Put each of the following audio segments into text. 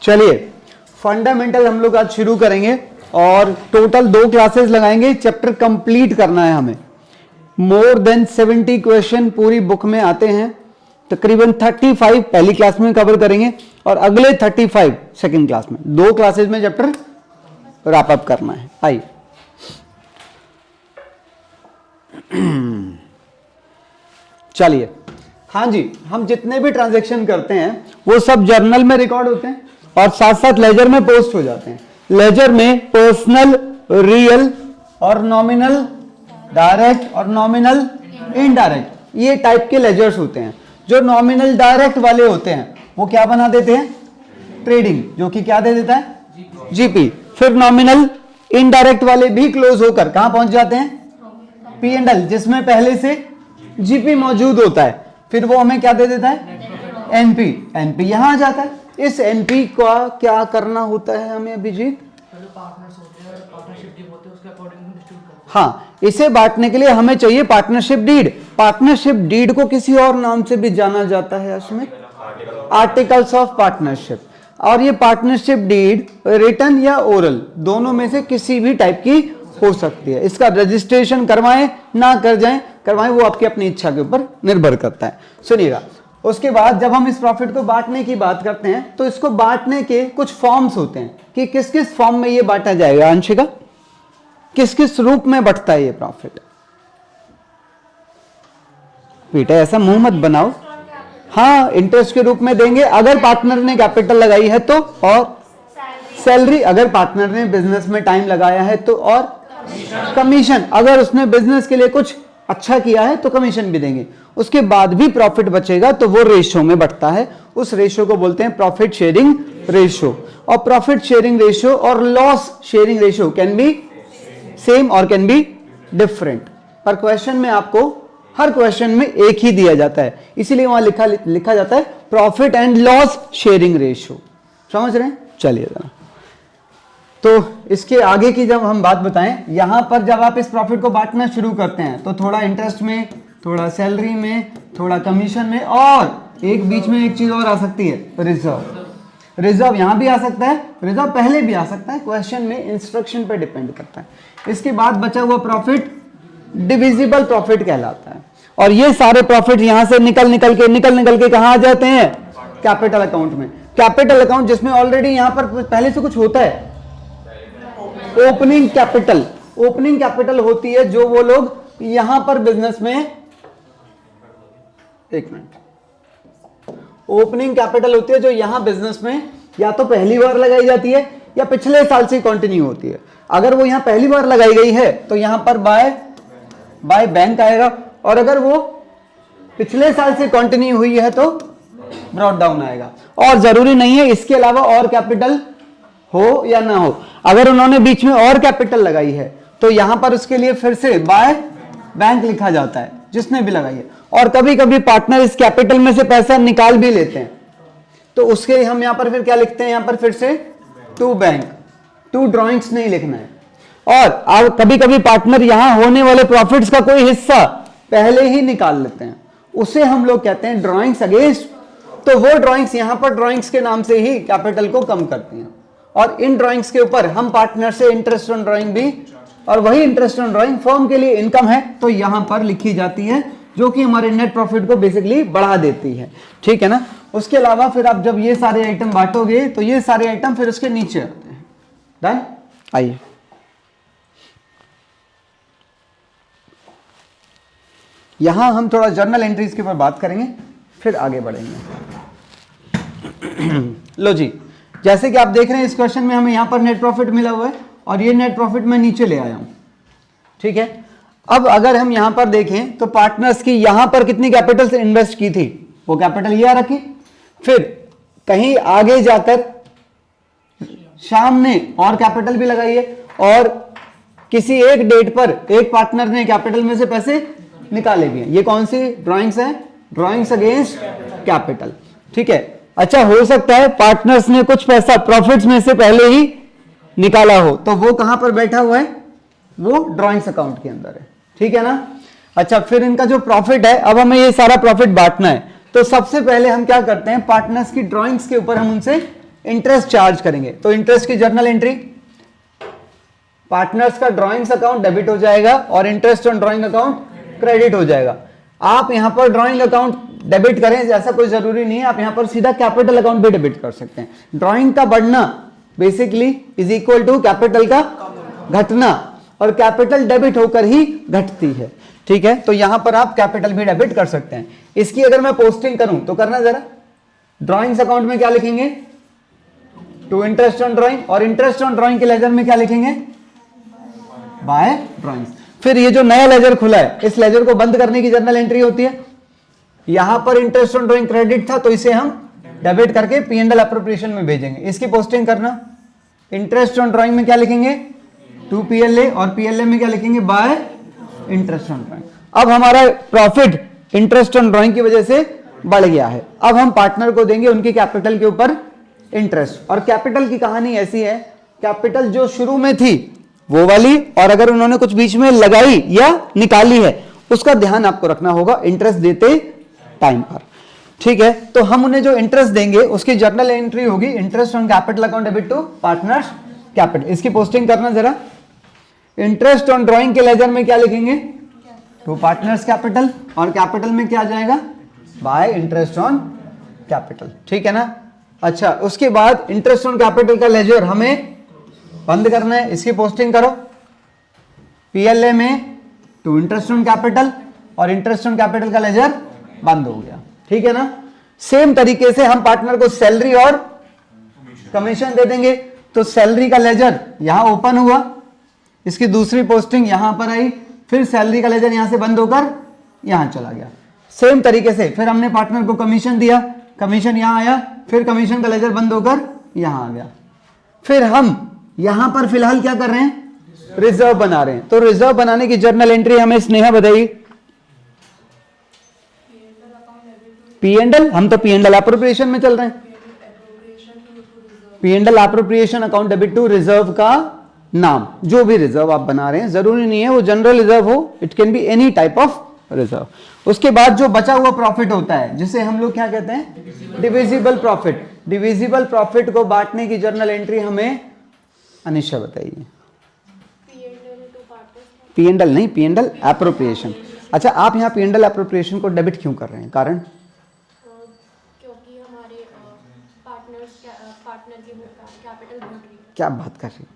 चलिए फंडामेंटल हम लोग आज शुरू करेंगे और टोटल 2 क्लासेस लगाएंगे। चैप्टर कंप्लीट करना है हमें। मोर देन 70 क्वेश्चन पूरी बुक में आते हैं। तकरीबन 35 पहली क्लास में कवर करेंगे और अगले 35 सेकंड क्लास में। 2 क्लासेस में चैप्टर रैप अप करना है। आइए चलिए, हाँ जी, हम जितने भी ट्रांजैक्शन करते हैं वो सब जर्नल में रिकॉर्ड होते हैं और साथ साथ लेजर में पोस्ट हो जाते हैं। लेजर में पर्सनल, रियल और नॉमिनल डायरेक्ट और नॉमिनल इनडायरेक्ट, ये टाइप के लेजर्स होते हैं। जो नॉमिनल डायरेक्ट वाले होते हैं वो क्या बना देते हैं? ट्रेडिंग, जो कि क्या दे देता है? जीपी। फिर नॉमिनल इनडायरेक्ट वाले भी क्लोज होकर कहां पहुंच जाते हैं? पी एंड एल, जिसमें पहले से जीपी मौजूद होता है। फिर वो हमें क्या दे देता है? एनपी। एनपी यहां आ जाता है। इस एनपी का क्या करना होता है हमें अभिजीत? हाँ, इसे बांटने के लिए हमें चाहिए पार्टनरशिप डीड। पार्टनरशिप डीड को किसी और नाम से भी जाना जाता है अश्मित, आर्टिकल्स ऑफ पार्टनरशिप। और ये पार्टनरशिप डीड रिटन या ओरल दोनों में से किसी भी टाइप की हो सकती है। इसका रजिस्ट्रेशन करवाएं ना करवाएं वो आपकी अपनी इच्छा के ऊपर निर्भर करता है। सुनिएगा, उसके बाद जब हम इस प्रॉफिट को बांटने की बात करते हैं तो इसको बांटने के कुछ फॉर्म्स होते हैं कि किस किस फॉर्म में ये बांटा जाएगा। अंशिका, किस किस रूप में बढ़ता है ये प्रॉफिट? बेटा ऐसा मुंह मत बनाओ। हाँ, इंटरेस्ट के रूप में देंगे अगर पार्टनर ने कैपिटल लगाई है तो, और सैलरी अगर पार्टनर ने बिजनेस में टाइम लगाया है तो, और कमीशन अगर उसने बिजनेस के लिए कुछ अच्छा किया है तो कमीशन भी देंगे। उसके बाद भी प्रॉफिट बचेगा तो वो रेशियो में बढ़ता है। उस रेशियो को बोलते हैं प्रॉफिट शेयरिंग रेशियो। और प्रॉफिट शेयरिंग रेशियो और loss sharing ratio can be same और कैन बी डिफरेंट। पर क्वेश्चन में आपको हर क्वेश्चन में एक ही दिया जाता है, इसीलिए वहां लिखा जाता है profit and loss sharing ratio. समझ रहे हैं? चलिए जरा, तो इसके आगे की जब हम बात बताएं, यहां पर जब आप इस प्रॉफिट को बांटना शुरू करते हैं तो थोड़ा इंटरेस्ट में, थोड़ा सैलरी में, थोड़ा कमीशन में, और एक बीच में एक चीज और आ सकती है, रिजर्व। रिजर्व यहां भी आ सकता है, रिजर्व पहले भी आ सकता है। क्वेश्चन में इंस्ट्रक्शन पर डिपेंड करता है। इसके बाद बचा हुआ प्रॉफिट डिविजिबल प्रॉफिट कहलाता है। और ये सारे प्रॉफिट यहां से निकल के कहां आ जाते हैं? कैपिटल अकाउंट में। कैपिटल अकाउंट जिसमें ऑलरेडी यहां पर पहले से कुछ होता है, ओपनिंग कैपिटल। ओपनिंग कैपिटल होती है जो वो लोग यहां पर बिजनेस में, एक मिनट, ओपनिंग कैपिटल होती है जो यहां बिजनेस में या तो पहली बार लगाई जाती है या पिछले साल से कंटिन्यू होती है। अगर वो यहां पहली बार लगाई गई है तो यहां पर बाय बैंक आएगा, और अगर वो पिछले साल से कंटिन्यू हुई है तो ब्रॉट डाउन आएगा। और जरूरी नहीं है इसके अलावा और कैपिटल हो या ना हो। अगर उन्होंने बीच में और कैपिटल लगाई है तो यहां पर उसके लिए फिर से बाय बैंक लिखा जाता है, जिसने भी लगाई है। और कभी कभी पार्टनर इस कैपिटल में से पैसा निकाल भी लेते हैं तो उसके हम यहां पर फिर क्या लिखते हैं? यहां पर फिर से टू बैंक, टू ड्रॉइंग्स नहीं लिखना है। और कभी कभी पार्टनर यहां होने वाले प्रॉफिट्स का कोई हिस्सा पहले ही निकाल लेते हैं, उसे हम लोग कहते हैं ड्रॉइंग्स अगेंस्ट। तो वो ड्रॉइंग्स यहां पर ड्रॉइंग्स के नाम से ही कैपिटल को कम करती हैं। और इन ड्राइंग्स के ऊपर हम पार्टनर से इंटरेस्ट ऑन ड्राइंग भी, और वही इंटरेस्ट ऑन ड्राइंग फर्म के लिए इनकम है तो यहां पर लिखी जाती है, जो कि हमारे नेट प्रॉफिट को बेसिकली बढ़ा देती है। ठीक है ना? उसके अलावा फिर आप जब ये सारे आइटम बांटोगे तो ये सारे आइटम फिर उसके नीचे आते हैं। डन? आइए, यहां हम थोड़ा जर्नल एंट्रीज के ऊपर बात करेंगे, फिर आगे बढ़ेंगे। लो जी, जैसे कि आप देख रहे हैं इस क्वेश्चन में हमें यहां पर नेट प्रॉफिट मिला हुआ है और ये नेट प्रॉफिट मैं नीचे ले आया हूं। ठीक है, अब अगर हम यहां पर देखें तो पार्टनर्स की यहां पर कितनी कैपिटल से इन्वेस्ट की थी, वो कैपिटल ये आ रखी। फिर कहीं आगे जाकर शाम ने और कैपिटल भी लगाई है, और किसी एक डेट पर एक पार्टनर ने कैपिटल में से पैसे निकाले भी हैं। ये कौन सी ड्राइंग्स है? Drawings against capital. ठीक है, अच्छा, हो सकता है पार्टनर्स ने कुछ पैसा प्रॉफिट्स में से पहले ही निकाला हो, तो वो कहां पर बैठा हुआ है? वो ड्राइंग्स अकाउंट के अंदर है। ठीक है ना? अच्छा, फिर इनका जो प्रॉफिट है, अब हमें ये सारा प्रॉफिट बांटना है तो सबसे पहले हम क्या करते हैं? पार्टनर्स की ड्राइंग्स के ऊपर हम उनसे इंटरेस्ट चार्ज करेंगे। तो इंटरेस्ट की जर्नल एंट्री, पार्टनर्स का ड्राइंग्स अकाउंट डेबिट हो जाएगा और interest on drawing account credit हो जाएगा। आप यहां पर ड्राइंग अकाउंट डेबिट करें ऐसा कोई जरूरी नहीं है, आप यहां पर सीधा कैपिटल अकाउंट भी डेबिट कर सकते हैं। ड्राइंग का बढ़ना basically is equal to capital का घटना, और कैपिटल डेबिट होकर ही घटती है, ठीक है। तो यहां पर आप कैपिटल भी डेबिट कर सकते हैं। इसकी अगर मैं पोस्टिंग करूं तो करना जरा, ड्राइंग्स अकाउंट में क्या लिखेंगे, टू इंटरेस्ट ऑन ड्राइंग, और इंटरेस्ट ऑन ड्राइंग के लेजर में क्या लिखेंगे, बाय ड्राइंग्स। फिर ये जो नया लेजर खुला है, इस लेजर को बंद करने की जर्नल एंट्री होती है। यहां पर इंटरेस्ट ऑन ड्राइंग क्रेडिट था तो इसे हम डेबिट करके P&L एप्रोप्रिएशन में भेजेंगे। इसकी पोस्टिंग करना, इंटरेस्ट ऑन ड्राइंग में क्या लिखेंगे, टू PLA, और PLA में क्या लिखेंगे, बाय इंटरेस्ट ऑन ड्राइंग। अब हमारा प्रॉफिट इंटरेस्ट ऑन ड्राइंग की वजह से बढ़ गया है। अब हम पार्टनर को देंगे उनके कैपिटल के ऊपर इंटरेस्ट। और कैपिटल की कहानी ऐसी है, कैपिटल जो शुरू में थी वो वाली, और अगर उन्होंने कुछ बीच में लगाई या निकाली है उसका ध्यान आपको रखना होगा इंटरेस्ट देते टाइम पर, ठीक है। तो हम उन्हें जो इंटरेस्ट देंगे उसकी जर्नल एंट्री होगी interest on capital account debit to partners capital. इसकी पोस्टिंग करना जरा, इंटरेस्ट ऑन ड्राइंग के लेजर में क्या लिखेंगे, टू पार्टनर्स कैपिटल, और कैपिटल में क्या आ जाएगा, बाय इंटरेस्ट ऑन कैपिटल, ठीक है ना। अच्छा, उसके बाद इंटरेस्ट ऑन कैपिटल का लेजर हमें बंद करना है। इसकी पोस्टिंग करो, PLA में टू इंटरेस्ट ऑन कैपिटल, और इंटरेस्ट ऑन कैपिटल का लेजर बंद हो गया, ठीक है ना। सेम तरीके से हम पार्टनर को सैलरी और कमीशन दे देंगे। तो सैलरी का लेजर यहां ओपन हुआ, इसकी दूसरी पोस्टिंग यहां पर आई, फिर सैलरी का लेजर यहां से बंद होकर यहां चला गया। सेम तरीके से फिर हमने पार्टनर को कमीशन दिया, कमीशन यहां आया, फिर कमीशन का लेजर बंद होकर यहां आ गया। फिर हम यहां पर फिलहाल क्या कर रहे हैं, रिजर्व बना रहे हैं। तो रिजर्व बनाने की जर्नल एंट्री हमें स्नेहा बताइए। P&L, हम तो P&L एप्रोप्रिएशन में चल रहे हैं। P&L appropriation account debit to reserve का नाम, जो भी रिजर्व आप बना रहे हैं, जरूरी नहीं है वो जनरल रिजर्व हो, it can be any type of reserve. उसके बाद जो बचा हुआ प्रॉफिट होता है जिसे हम लोग क्या कहते हैं, डिविजिबल प्रॉफिट। डिविजिबल प्रॉफिट को बांटने की जर्नल एंट्री हमें अनिशा बताइए। P&L नहीं, P&L एप्रोप्रिएशन। अच्छा, आप यहाँ P&L एप्रोप्रिएशन को डेबिट क्यों कर रहे हैं, कारण, क्योंकि हमारे पार्टनर की कैपिटल बढ़ रही है। क्या बात कर रही है,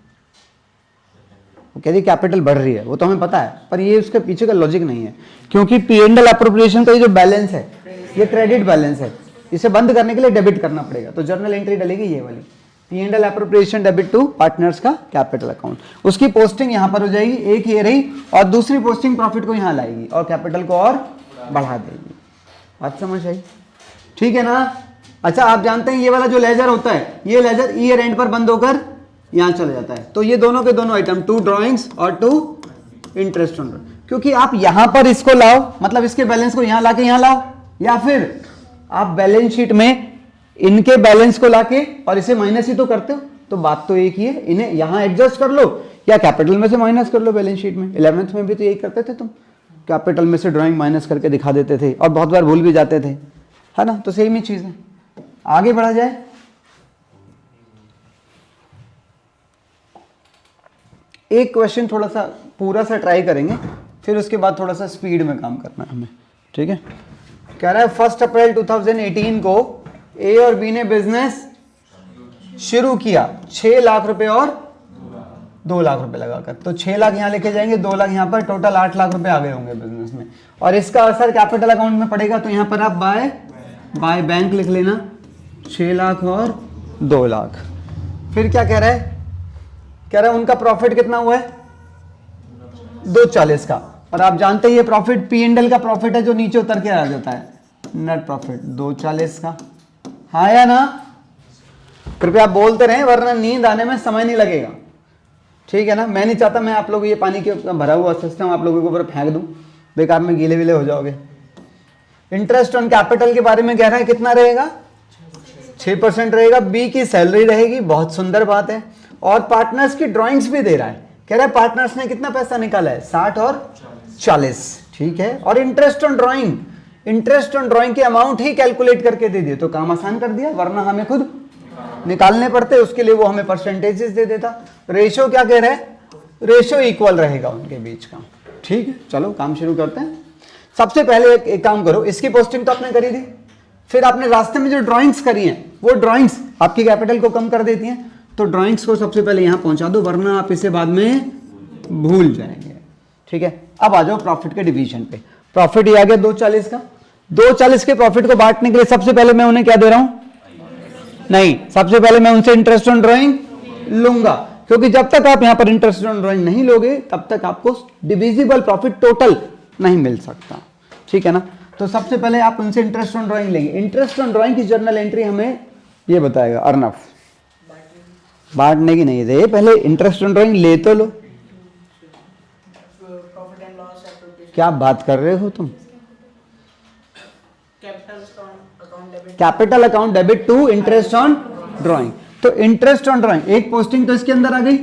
वो कह रही कैपिटल बढ़ रही है, वो तो हमें पता है, पर ये उसके पीछे का लॉजिक नहीं है। क्योंकि P&L एप्रोप्रिएशन का ये जो बैलेंस है ये क्रेडिट बैलेंस है, इसे बंद करने के लिए डेबिट करना पड़ेगा। तो जर्नल एंट्री डलेगी ये वाली, P&L appropriation debit to partners का कैपिटल अकाउंट। उसकी पोस्टिंग यहां पर हो जाएगी, एक ये रही, और दूसरी पोस्टिंग प्रॉफिट को यहां लाएगी और कैपिटल को और बढ़ा देगी। बात समझ आई, ठीक है ना। अच्छा, आप जानते हैं ये वाला जो लेजर होता है, ये लेजर ईयर एंड पर बंद होकर यहां चला जाता है। तो ये दोनों के दोनों आइटम, टू ड्रॉइंग्स और टू इंटरेस्ट ऑन ड्रॉइंग, क्योंकि आप यहां पर इसको लाओ, मतलब इसके बैलेंस को यहां लाके यहां लाओ, या फिर आप बैलेंस शीट में इनके बैलेंस को लाके और इसे माइनस ही तो करते हो, तो बात तो एक ही है, इन्हें यहां एडजस्ट कर लो या कैपिटल में से माइनस कर लो बैलेंस शीट में। 11th में भी तो यही करते थे तुम, कैपिटल में से ड्राइंग माइनस करके दिखा देते थे और बहुत बार भूल भी जाते थे, है ना। तो सेम ही चीज है। आगे बढ़ा जाए, एक क्वेश्चन थोड़ा सा पूरा सा ट्राई करेंगे, फिर उसके बाद थोड़ा सा स्पीड में काम करना है हमें, ठीक है। कह रहा है 1 अप्रैल 2018 को ए और बी ने बिजनेस शुरू किया 6 लाख रुपए और 2 लाख रुपए लगाकर। तो 6 लाख यहां लेके जाएंगे, 2 लाख यहां पर, टोटल 8 लाख रुपए आ गए होंगे बिजनेस में, और इसका असर कैपिटल अकाउंट में पड़ेगा। तो यहां पर आप बाय बैंक लिख लेना, 6 लाख और 2 लाख। फिर क्या कह रहा है, कह रहा है उनका प्रॉफिट कितना हुआ है, 240 का। और आप जानते हैं ये प्रॉफिट P&L का प्रॉफिट है जो नीचे उतर के आ जाता है, नेट प्रॉफिट 240 का, हाँ या ना। कृपया बोलते रहें वरना नींद आने में समय नहीं लगेगा, ठीक है ना। मैं नहीं चाहता मैं आप लोग ये पानी के भरा हुआ सिस्टम आप लोगों के ऊपर फेंक दूं, बेकार में गीले विले हो जाओगे। इंटरेस्ट ऑन कैपिटल के बारे में कह रहा है कितना रहेगा, 6% रहेगा। बी की सैलरी रहेगी, बहुत सुंदर बात है। और पार्टनर्स की ड्राइंग्स भी दे रहा है, कह रहा है पार्टनर्स ने कितना पैसा निकाला है, 60 और 40, ठीक है। और interest on drawing, interest on drawing के अमाउंट ही कैलकुलेट करके दे दिए, तो काम आसान कर दिया, वरना हमें खुद निकालने पड़ते, उसके लिए वो हमें परसेंटेजेस दे देता। रेशो क्या कह रहा है, रेशो इक्वल रहेगा उनके बीच का। ठीक है, चलो काम शुरू करते हैं। सबसे पहले एक काम करो, इसकी पोस्टिंग तो आपने करी थी, फिर आपने रास्ते में जो ड्राइंग्स करी हैं वो ड्राइंग्स आपकी कैपिटल को कम कर देती हैं, तो ड्राइंग्स को सबसे पहले यहां पहुंचा दो, वरना आप इसे बाद में भूल जाएंगे। ठीक है, अब आ जाओ प्रॉफिट के डिवीजन पे। प्रॉफिट ये आ गया 240 का। 240 के प्रॉफिट को बांटने के लिए सबसे पहले मैं उन्हें क्या दे रहा हूं, नहीं, सबसे पहले मैं उनसे इंटरेस्ट ऑन ड्राइंग लूंगा, क्योंकि जब तक आप यहां पर इंटरेस्ट ऑन ड्राइंग नहीं लोगे तब तक आपको डिविजिबल प्रॉफिट टोटल नहीं मिल सकता। ठीक है ना, तो सबसे पहले आप उनसे इंटरेस्ट ऑन ड्राइंग लेंगे। इंटरेस्ट ऑन ड्राइंग की जर्नल एंट्री हमें ये बताएगा, अर्नफ बांटने की नहीं दे, पहले इंटरेस्ट ऑन ड्राइंग ले तो लो। क्या बात कर रहे हो तुम, capital account debit to interest on drawing. तो इंटरेस्ट ऑन ड्राइंग एक पोस्टिंग तो इसके अंदर आ गई,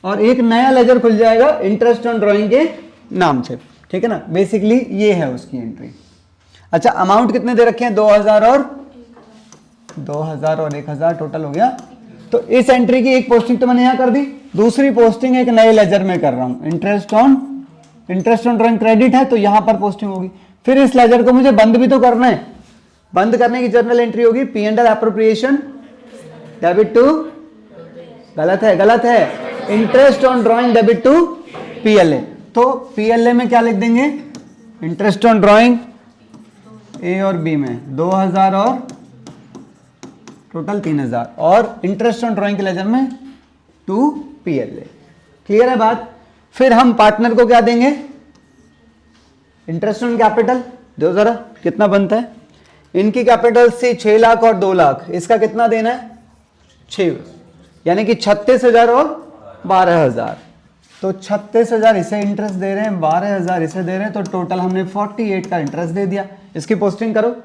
और एक नया लेजर खुल जाएगा इंटरेस्ट ऑन ड्राइंग के नाम से। ठीक है ना, बेसिकली ये है उसकी एंट्री। अच्छा, अमाउंट कितने दे रखे हैं, 2000 और 1000 टोटल हो गया। तो इस एंट्री की एक पोस्टिंग तो मैंने यहां कर दी, दूसरी पोस्टिंग एक नए लेजर में कर रहा हूं, इंटरेस्ट ऑन ड्राइंग क्रेडिट है तो यहां पर पोस्टिंग होगी। फिर इस लेजर को मुझे बंद भी तो करना है, बंद करने की जर्नल एंट्री होगी P&L एप्रोप्रिएशन डेबिट टू, गलत है, interest on drawing debit to PLA। तो PLA में क्या लिख देंगे, इंटरेस्ट ऑन ड्राइंग A और B में 2000 और टोटल 3000, और इंटरेस्ट ऑन ड्राइंग के लेजर में टू PLA। क्लियर है बात। फिर हम पार्टनर को क्या देंगे, इंटरेस्ट ऑन कैपिटल। दो जरा कितना बनता है, इनकी कैपिटल से 6 लाख और 2 लाख, इसका कितना देना है 6, यानी कि 36,000 और 12,000। तो 36,000 इसे इंटरेस्ट दे रहे हैं, 12,000 इसे दे रहे हैं, तो टोटल हमने 48 का इंटरेस्ट दे दिया। इसकी पोस्टिंग करो,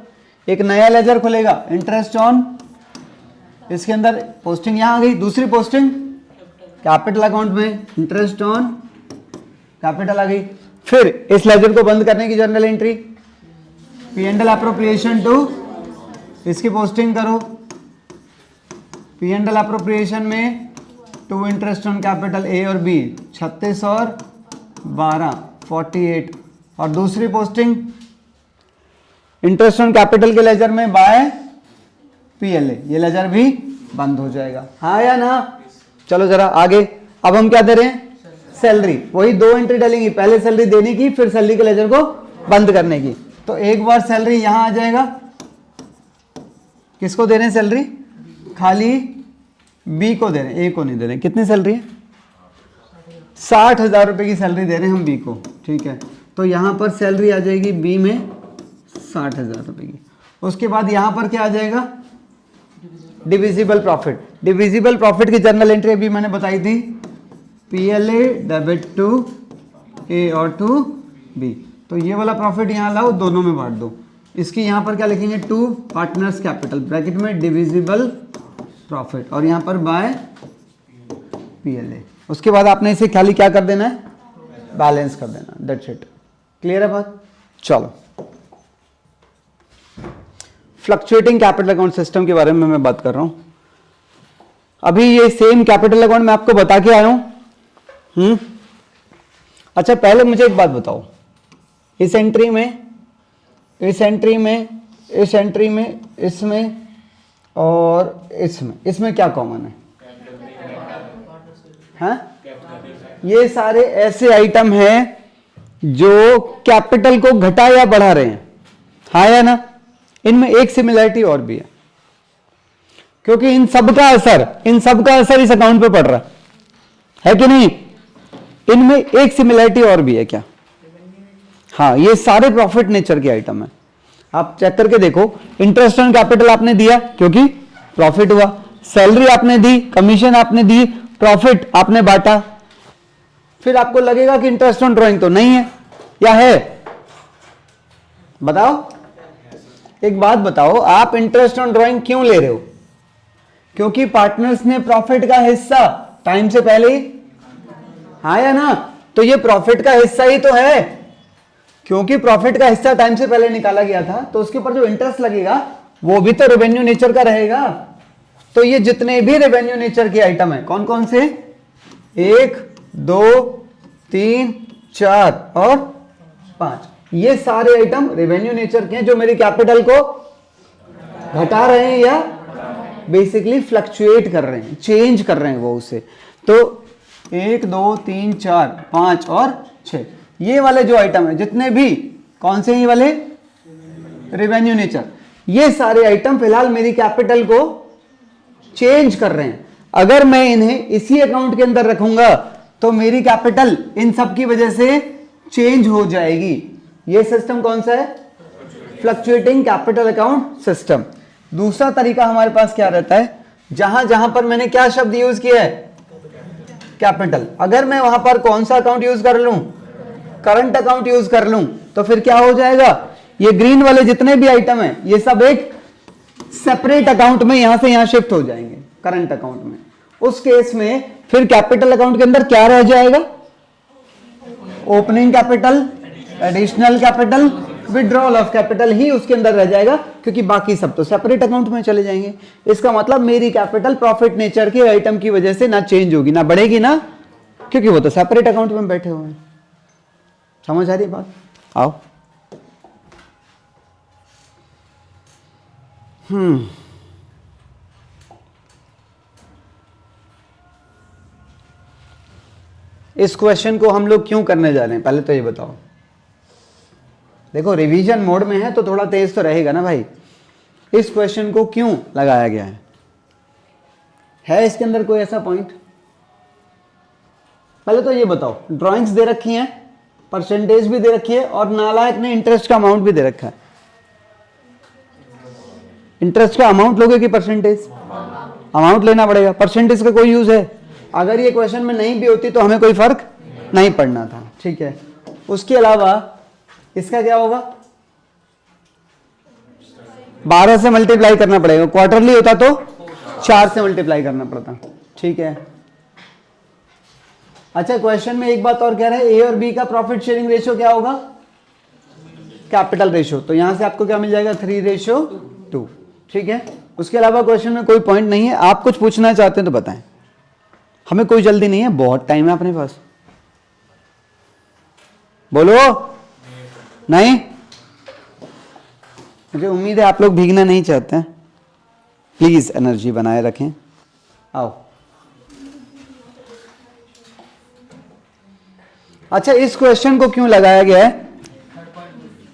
एक नया लेजर खुलेगा इंटरेस्ट ऑन, इसके अंदर पोस्टिंग यहां आ गई, दूसरी पोस्टिंग कैपिटल अकाउंट में इंटरेस्ट ऑन कैपिटल आ गई। फिर इस लेजर को बंद करने की journal entry P&L appropriation to, इसकी पोस्टिंग करो P&L एप्रोप्रिएशन में to interest on capital A और B 36 और 12 48, और दूसरी पोस्टिंग इंटरेस्ट ऑन कैपिटल के लेजर में बाय PLA, ये लेजर भी बंद हो जाएगा। हाँ या ना, चलो जरा आगे। अब हम क्या दे रहे हैं, सैलरी। वही दो एंट्री डालेंगी, पहले सैलरी देने की, फिर सैलरी के लेजर को बंद करने की। तो एक बार सैलरी यहां आ जाएगा, किसको दे रहे हैं सैलरी, खाली बी को दे रहे हैं, ए को नहीं दे रहे हैं। कितनी सैलरी है, 60,000 रुपए की सैलरी दे रहे हैं हम बी को। ठीक है, तो यहां पर सैलरी आ जाएगी बी में 60,000 रुपए की। उसके बाद यहां पर क्या आ जाएगा, डिविजिबल प्रॉफिट। डिविजिबल प्रॉफिट की जर्नल एंट्री अभी मैंने बताई थी, PLA डेबिट टू A और टू B। तो ये वाला प्रॉफिट यहां लाओ, दोनों में बांट दो। इसकी यहां पर क्या लिखेंगे, टू पार्टनर्स कैपिटल ब्रैकेट में डिविजिबल प्रॉफिट, और यहां पर बाय PLA। उसके बाद आपने इसे खाली क्या कर देना है, बैलेंस कर देना, दैट्स इट। क्लियर है बात। चलो, फ्लक्चुएटिंग कैपिटल अकाउंट सिस्टम के बारे में मैं बात कर रहा हूं। अभी ये सेम कैपिटल अकाउंट मैं आपको बता के आया हूं। अच्छा, पहले मुझे एक बात बताओ, इस एंट्री में, इस एंट्री में, इस एंट्री में, इसमें और इसमें क्या कॉमन है, हाँ? ये सारे ऐसे आइटम हैं जो कैपिटल को घटा या बढ़ा रहे हैं, हाँ या ना? इनमें एक सिमिलरिटी और भी है, क्योंकि इन सब का असर इस अकाउंट पे पड़ रहा है कि नहीं? इनमें एक सिमिलरिटी और भी है क्या? हाँ, ये सारे प्रॉफिट नेचर के आइटम है। आप चेक करके देखो, इंटरेस्ट ऑन कैपिटल आपने दिया क्योंकि प्रॉफिट हुआ, सैलरी आपने दी, कमीशन आपने दी, प्रॉफिट आपने बांटा। फिर आपको लगेगा कि इंटरेस्ट ऑन ड्राइंग तो नहीं है, या है? बताओ, एक बात बताओ, आप इंटरेस्ट ऑन ड्राइंग क्यों ले रहे हो? क्योंकि पार्टनर्स ने प्रॉफिट का हिस्सा टाइम से पहले ही, हाँ या ना? तो ये प्रॉफिट का हिस्सा ही तो है, क्योंकि प्रॉफिट का हिस्सा टाइम से पहले निकाला गया था, तो उसके ऊपर जो इंटरेस्ट लगेगा वो भी तो रेवेन्यू नेचर का रहेगा। तो ये जितने भी रेवेन्यू नेचर के आइटम है, कौन कौन से, 1 2 3 4 और 5, ये सारे आइटम रेवेन्यू नेचर के हैं जो मेरी कैपिटल को घटा रहे हैं या बेसिकली फ्लक्चुएट कर रहे हैं, चेंज कर रहे हैं वो उसे। तो 1 2 3 4 5 और 6, ये वाले जो आइटम है जितने भी, कौन से ये वाले रेवेन्यू नेचर, ये सारे आइटम फिलहाल मेरी कैपिटल को चेंज कर रहे हैं। अगर मैं इन्हें इसी अकाउंट के अंदर रखूंगा तो मेरी कैपिटल इन सब की वजह से चेंज हो जाएगी। ये सिस्टम कौन सा है, फ्लक्चुएटिंग कैपिटल अकाउंट सिस्टम। दूसरा तरीका हमारे पास क्या रहता है, जहां जहां पर मैंने क्या शब्द यूज किया है, कैपिटल, अगर मैं वहां पर कौन सा अकाउंट यूज कर लूं, करंट अकाउंट यूज कर लूं, तो फिर क्या हो जाएगा, ये ग्रीन वाले जितने भी आइटम है ये सब एक सेपरेट अकाउंट में यहां से यहां शिफ्ट हो जाएंगे, करंट अकाउंट में। उस केस में फिर कैपिटल अकाउंट के अंदर क्या रह जाएगा, opening capital, additional capital, withdrawal of capital ही उसके अंदर रह जाएगा, क्योंकि बाकी सब तो सेपरेट अकाउंट में चले जाएंगे। इसका मतलब मेरी कैपिटल प्रॉफिट नेचर के आइटम की वजह से ना चेंज होगी ना बढ़ेगी ना, क्योंकि वो तो सेपरेट अकाउंट में बैठे हुए हैं। समझ आ रही बात, आओ। इस क्वेश्चन को हम लोग क्यों करने जा रहे हैं, पहले तो ये बताओ। देखो रिवीजन मोड में है तो थोड़ा तेज तो रहेगा ना भाई। इस क्वेश्चन को क्यों लगाया गया है इसके अंदर कोई ऐसा पॉइंट? पहले तो ये बताओ, ड्राइंग्स दे रखी हैं, परसेंटेज भी दे रखी है और नालायक ने इंटरेस्ट का अमाउंट भी दे रखा है। इंटरेस्ट का अमाउंट लोगे कि परसेंटेज? अमाउंट लेना पड़ेगा, परसेंटेज का कोई यूज है? अगर ये क्वेश्चन में नहीं भी होती तो हमें कोई फर्क नहीं पड़ना था, ठीक है। उसके अलावा इसका क्या होगा, 12 से मल्टीप्लाई करना पड़ेगा, क्वार्टरली होता तो 4 से मल्टीप्लाई करना पड़ता, ठीक है। अच्छा, क्वेश्चन में एक बात और कह रहा है, ए और बी का प्रॉफिट शेयरिंग रेशियो क्या होगा, कैपिटल रेशियो, तो यहां से आपको क्या मिल जाएगा, 3:2, ठीक है। उसके अलावा क्वेश्चन में कोई पॉइंट नहीं है। आप कुछ पूछना चाहते हैं तो बताएं, हमें कोई जल्दी नहीं है, बहुत टाइम है अपने पास। बोलो नहीं, मुझे उम्मीद है आप लोग भीगना नहीं चाहते हैं। प्लीज एनर्जी बनाए रखें। आओ। अच्छा, इस क्वेश्चन को क्यों लगाया गया है,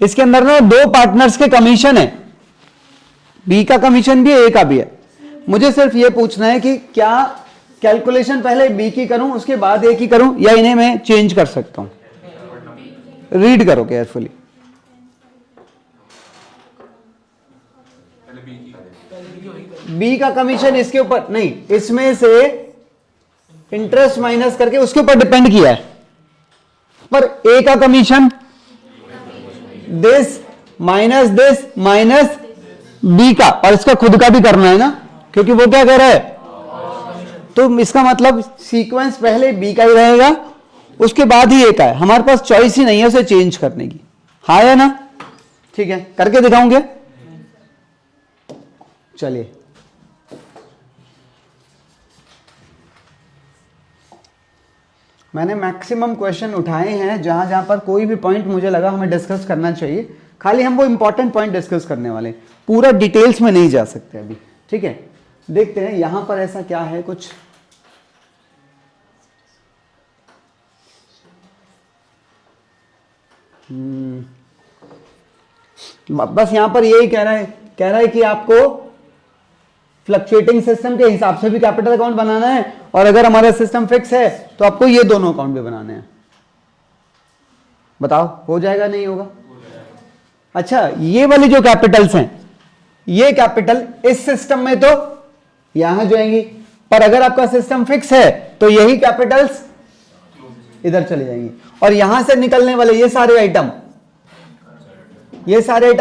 इसके अंदर ना 2 पार्टनर्स के कमीशन है, बी का कमीशन भी है, ए का भी है। मुझे सिर्फ ये पूछना है कि क्या कैलकुलेशन पहले बी की करूं उसके बाद ए की करूं, या इन्हें मैं चेंज कर सकता हूं? रीड करो केयरफुली। बी का कमीशन इसके ऊपर नहीं, इसमें से इंटरेस्ट माइनस करके उसके ऊपर डिपेंड किया है, पर ए का कमीशन दिस माइनस बी का, और इसका खुद का भी करना है ना, क्योंकि वो क्या कह रहा है, तो इसका मतलब सीक्वेंस पहले बी का ही रहेगा, उसके बाद ही ए का है। हमारे पास चॉइस ही नहीं है उसे चेंज करने की, हाँ या ना? ठीक है, करके दिखाऊंगे। चलिए, मैंने मैक्सिमम क्वेश्चन उठाए हैं जहां जहां पर कोई भी पॉइंट मुझे लगा हमें डिस्कस करना चाहिए। खाली हम वो इंपॉर्टेंट पॉइंट डिस्कस करने वाले, पूरा डिटेल्स में नहीं जा सकते अभी, ठीक है। देखते हैं यहां पर ऐसा क्या है कुछ। बस यहां पर यही कह रहा है कि आपको फ्लक्चुएटिंग सिस्टम के हिसाब से भी कैपिटल अकाउंट बनाना है, और अगर हमारा सिस्टम फिक्स है तो आपको ये दोनों अकाउंट भी बनाने हैं। बताओ हो जाएगा नहीं होगा? अच्छा, ये वाली जो कैपिटल्स हैं, ये कैपिटल इस सिस्टम में तो यहां जाएंगी, पर अगर आपका सिस्टम फिक्स है तो यही कैपिटल्स इधर चली जाएंगी, और यहां से निकलने वाले ये सारे आइटम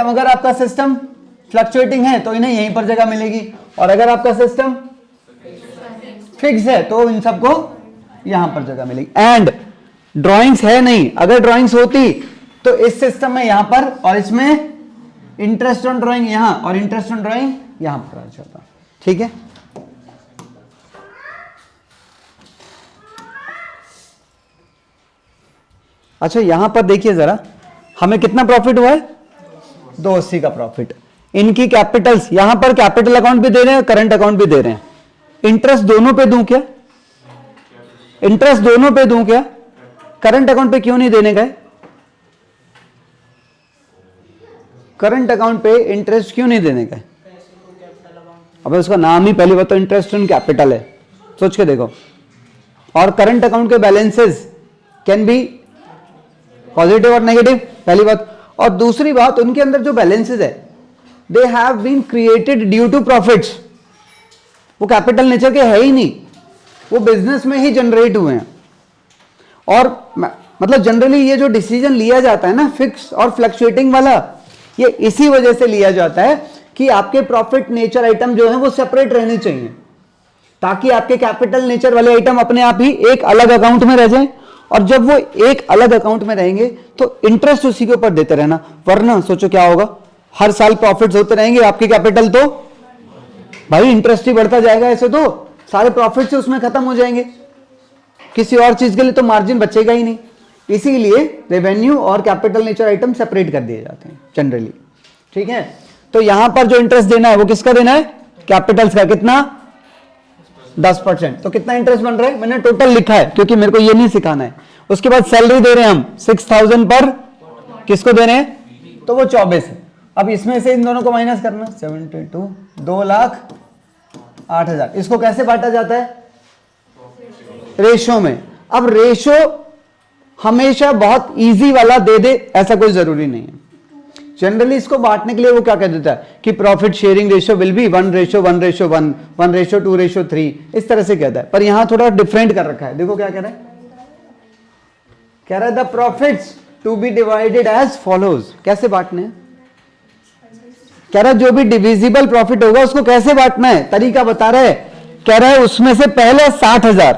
अगर आपका सिस्टम फ्लक्चुएटिंग है तो इन्हें यहीं पर जगह मिलेगी, और अगर आपका सिस्टम फिक्स है तो इन सबको यहां पर जगह मिलेगी। एंड ड्राइंग्स है नहीं, अगर ड्राइंग्स होती तो इस सिस्टम में यहां पर, और इसमें इंटरेस्ट ऑन ड्राइंग यहां और इंटरेस्ट ऑन ड्राइंग यहां पर आ जाता, ठीक है। अच्छा यहां पर देखिए जरा, हमें कितना प्रॉफिट हुआ है? 280 का प्रॉफिट। इनकी कैपिटल्स, यहां पर कैपिटल अकाउंट भी दे रहे हैं, करंट अकाउंट भी दे रहे हैं। इंटरेस्ट दोनों पे दूं क्या? इंटरेस्ट दोनों पे दूं क्या? करंट अकाउंट पे क्यों नहीं देने गए? करंट अकाउंट पे इंटरेस्ट क्यों नहीं देने गए? अब उसका नाम ही पहली बात तो इंटरेस्ट ऑन कैपिटल है, सोच के देखो। और करंट अकाउंट के बैलेंसेस कैन बी पॉजिटिव और नेगेटिव, पहली बात। और दूसरी बात, उनके अंदर जो बैलेंसेस है they have been created due to profits, वो कैपिटल नेचर के है ही नहीं, वो बिजनेस में ही जनरेट हुए हैं। और मतलब जनरली ये जो डिसीजन लिया जाता है ना फिक्स और फ्लक्चुएटिंग वाला, ये इसी वजह से लिया जाता है कि आपके प्रॉफिट नेचर आइटम जो है वो सेपरेट रहने चाहिए, ताकि आपके कैपिटल नेचर वाले आइटम अपने आप ही एक अलग अकाउंट में रह जाएं। और जब वो एक अलग अकाउंट में रहेंगे तो इंटरेस्ट उसी के ऊपर देते रहना, वरना सोचो क्या होगा, हर साल प्रॉफिट्स होते रहेंगे, आपकी कैपिटल तो भाई इंटरेस्ट ही बढ़ता जाएगा, ऐसे तो सारे प्रॉफिट्स उसमें खत्म हो जाएंगे, किसी और चीज के लिए तो मार्जिन बचेगा ही नहीं। इसीलिए रेवेन्यू और कैपिटल नेचर आइटम सेपरेट कर दिए जाते हैं जनरली, ठीक है। तो यहां पर जो इंटरेस्ट देना है वो किसका देना है? कैपिटल्स का। कितना? 10%। तो कितना इंटरेस्ट बन रहा है? मैंने टोटल लिखा है क्योंकि मेरे को ये नहीं सिखाना है। उसके बाद सैलरी दे रहे हैं हम 6000 पर, किसको दे रहे हैं? तो वो 24 है। अब इसमें से इन दोनों को माइनस करना, 72, 2,08,000। इसको कैसे बांटा जाता है? रेशो में। अब रेशो हमेशा बहुत इजी वाला दे दे ऐसा कोई जरूरी नहीं है। जनरली इसको बांटने के लिए वो क्या कह देता है कि profit sharing ratio will be 1:1:1, 1:2:3, इस तरह से कहता है। पर यहां थोड़ा डिफरेंट कर रखा है, देखो क्या कह रहा है। कह रहा है the profits to be divided as follows. कैसे बांटने हैं? कह रहा है जो भी डिविजिबल प्रॉफिट होगा उसको कैसे बांटना है, तरीका बता रहा है। कह रहा है उसमें से पहले 60,000,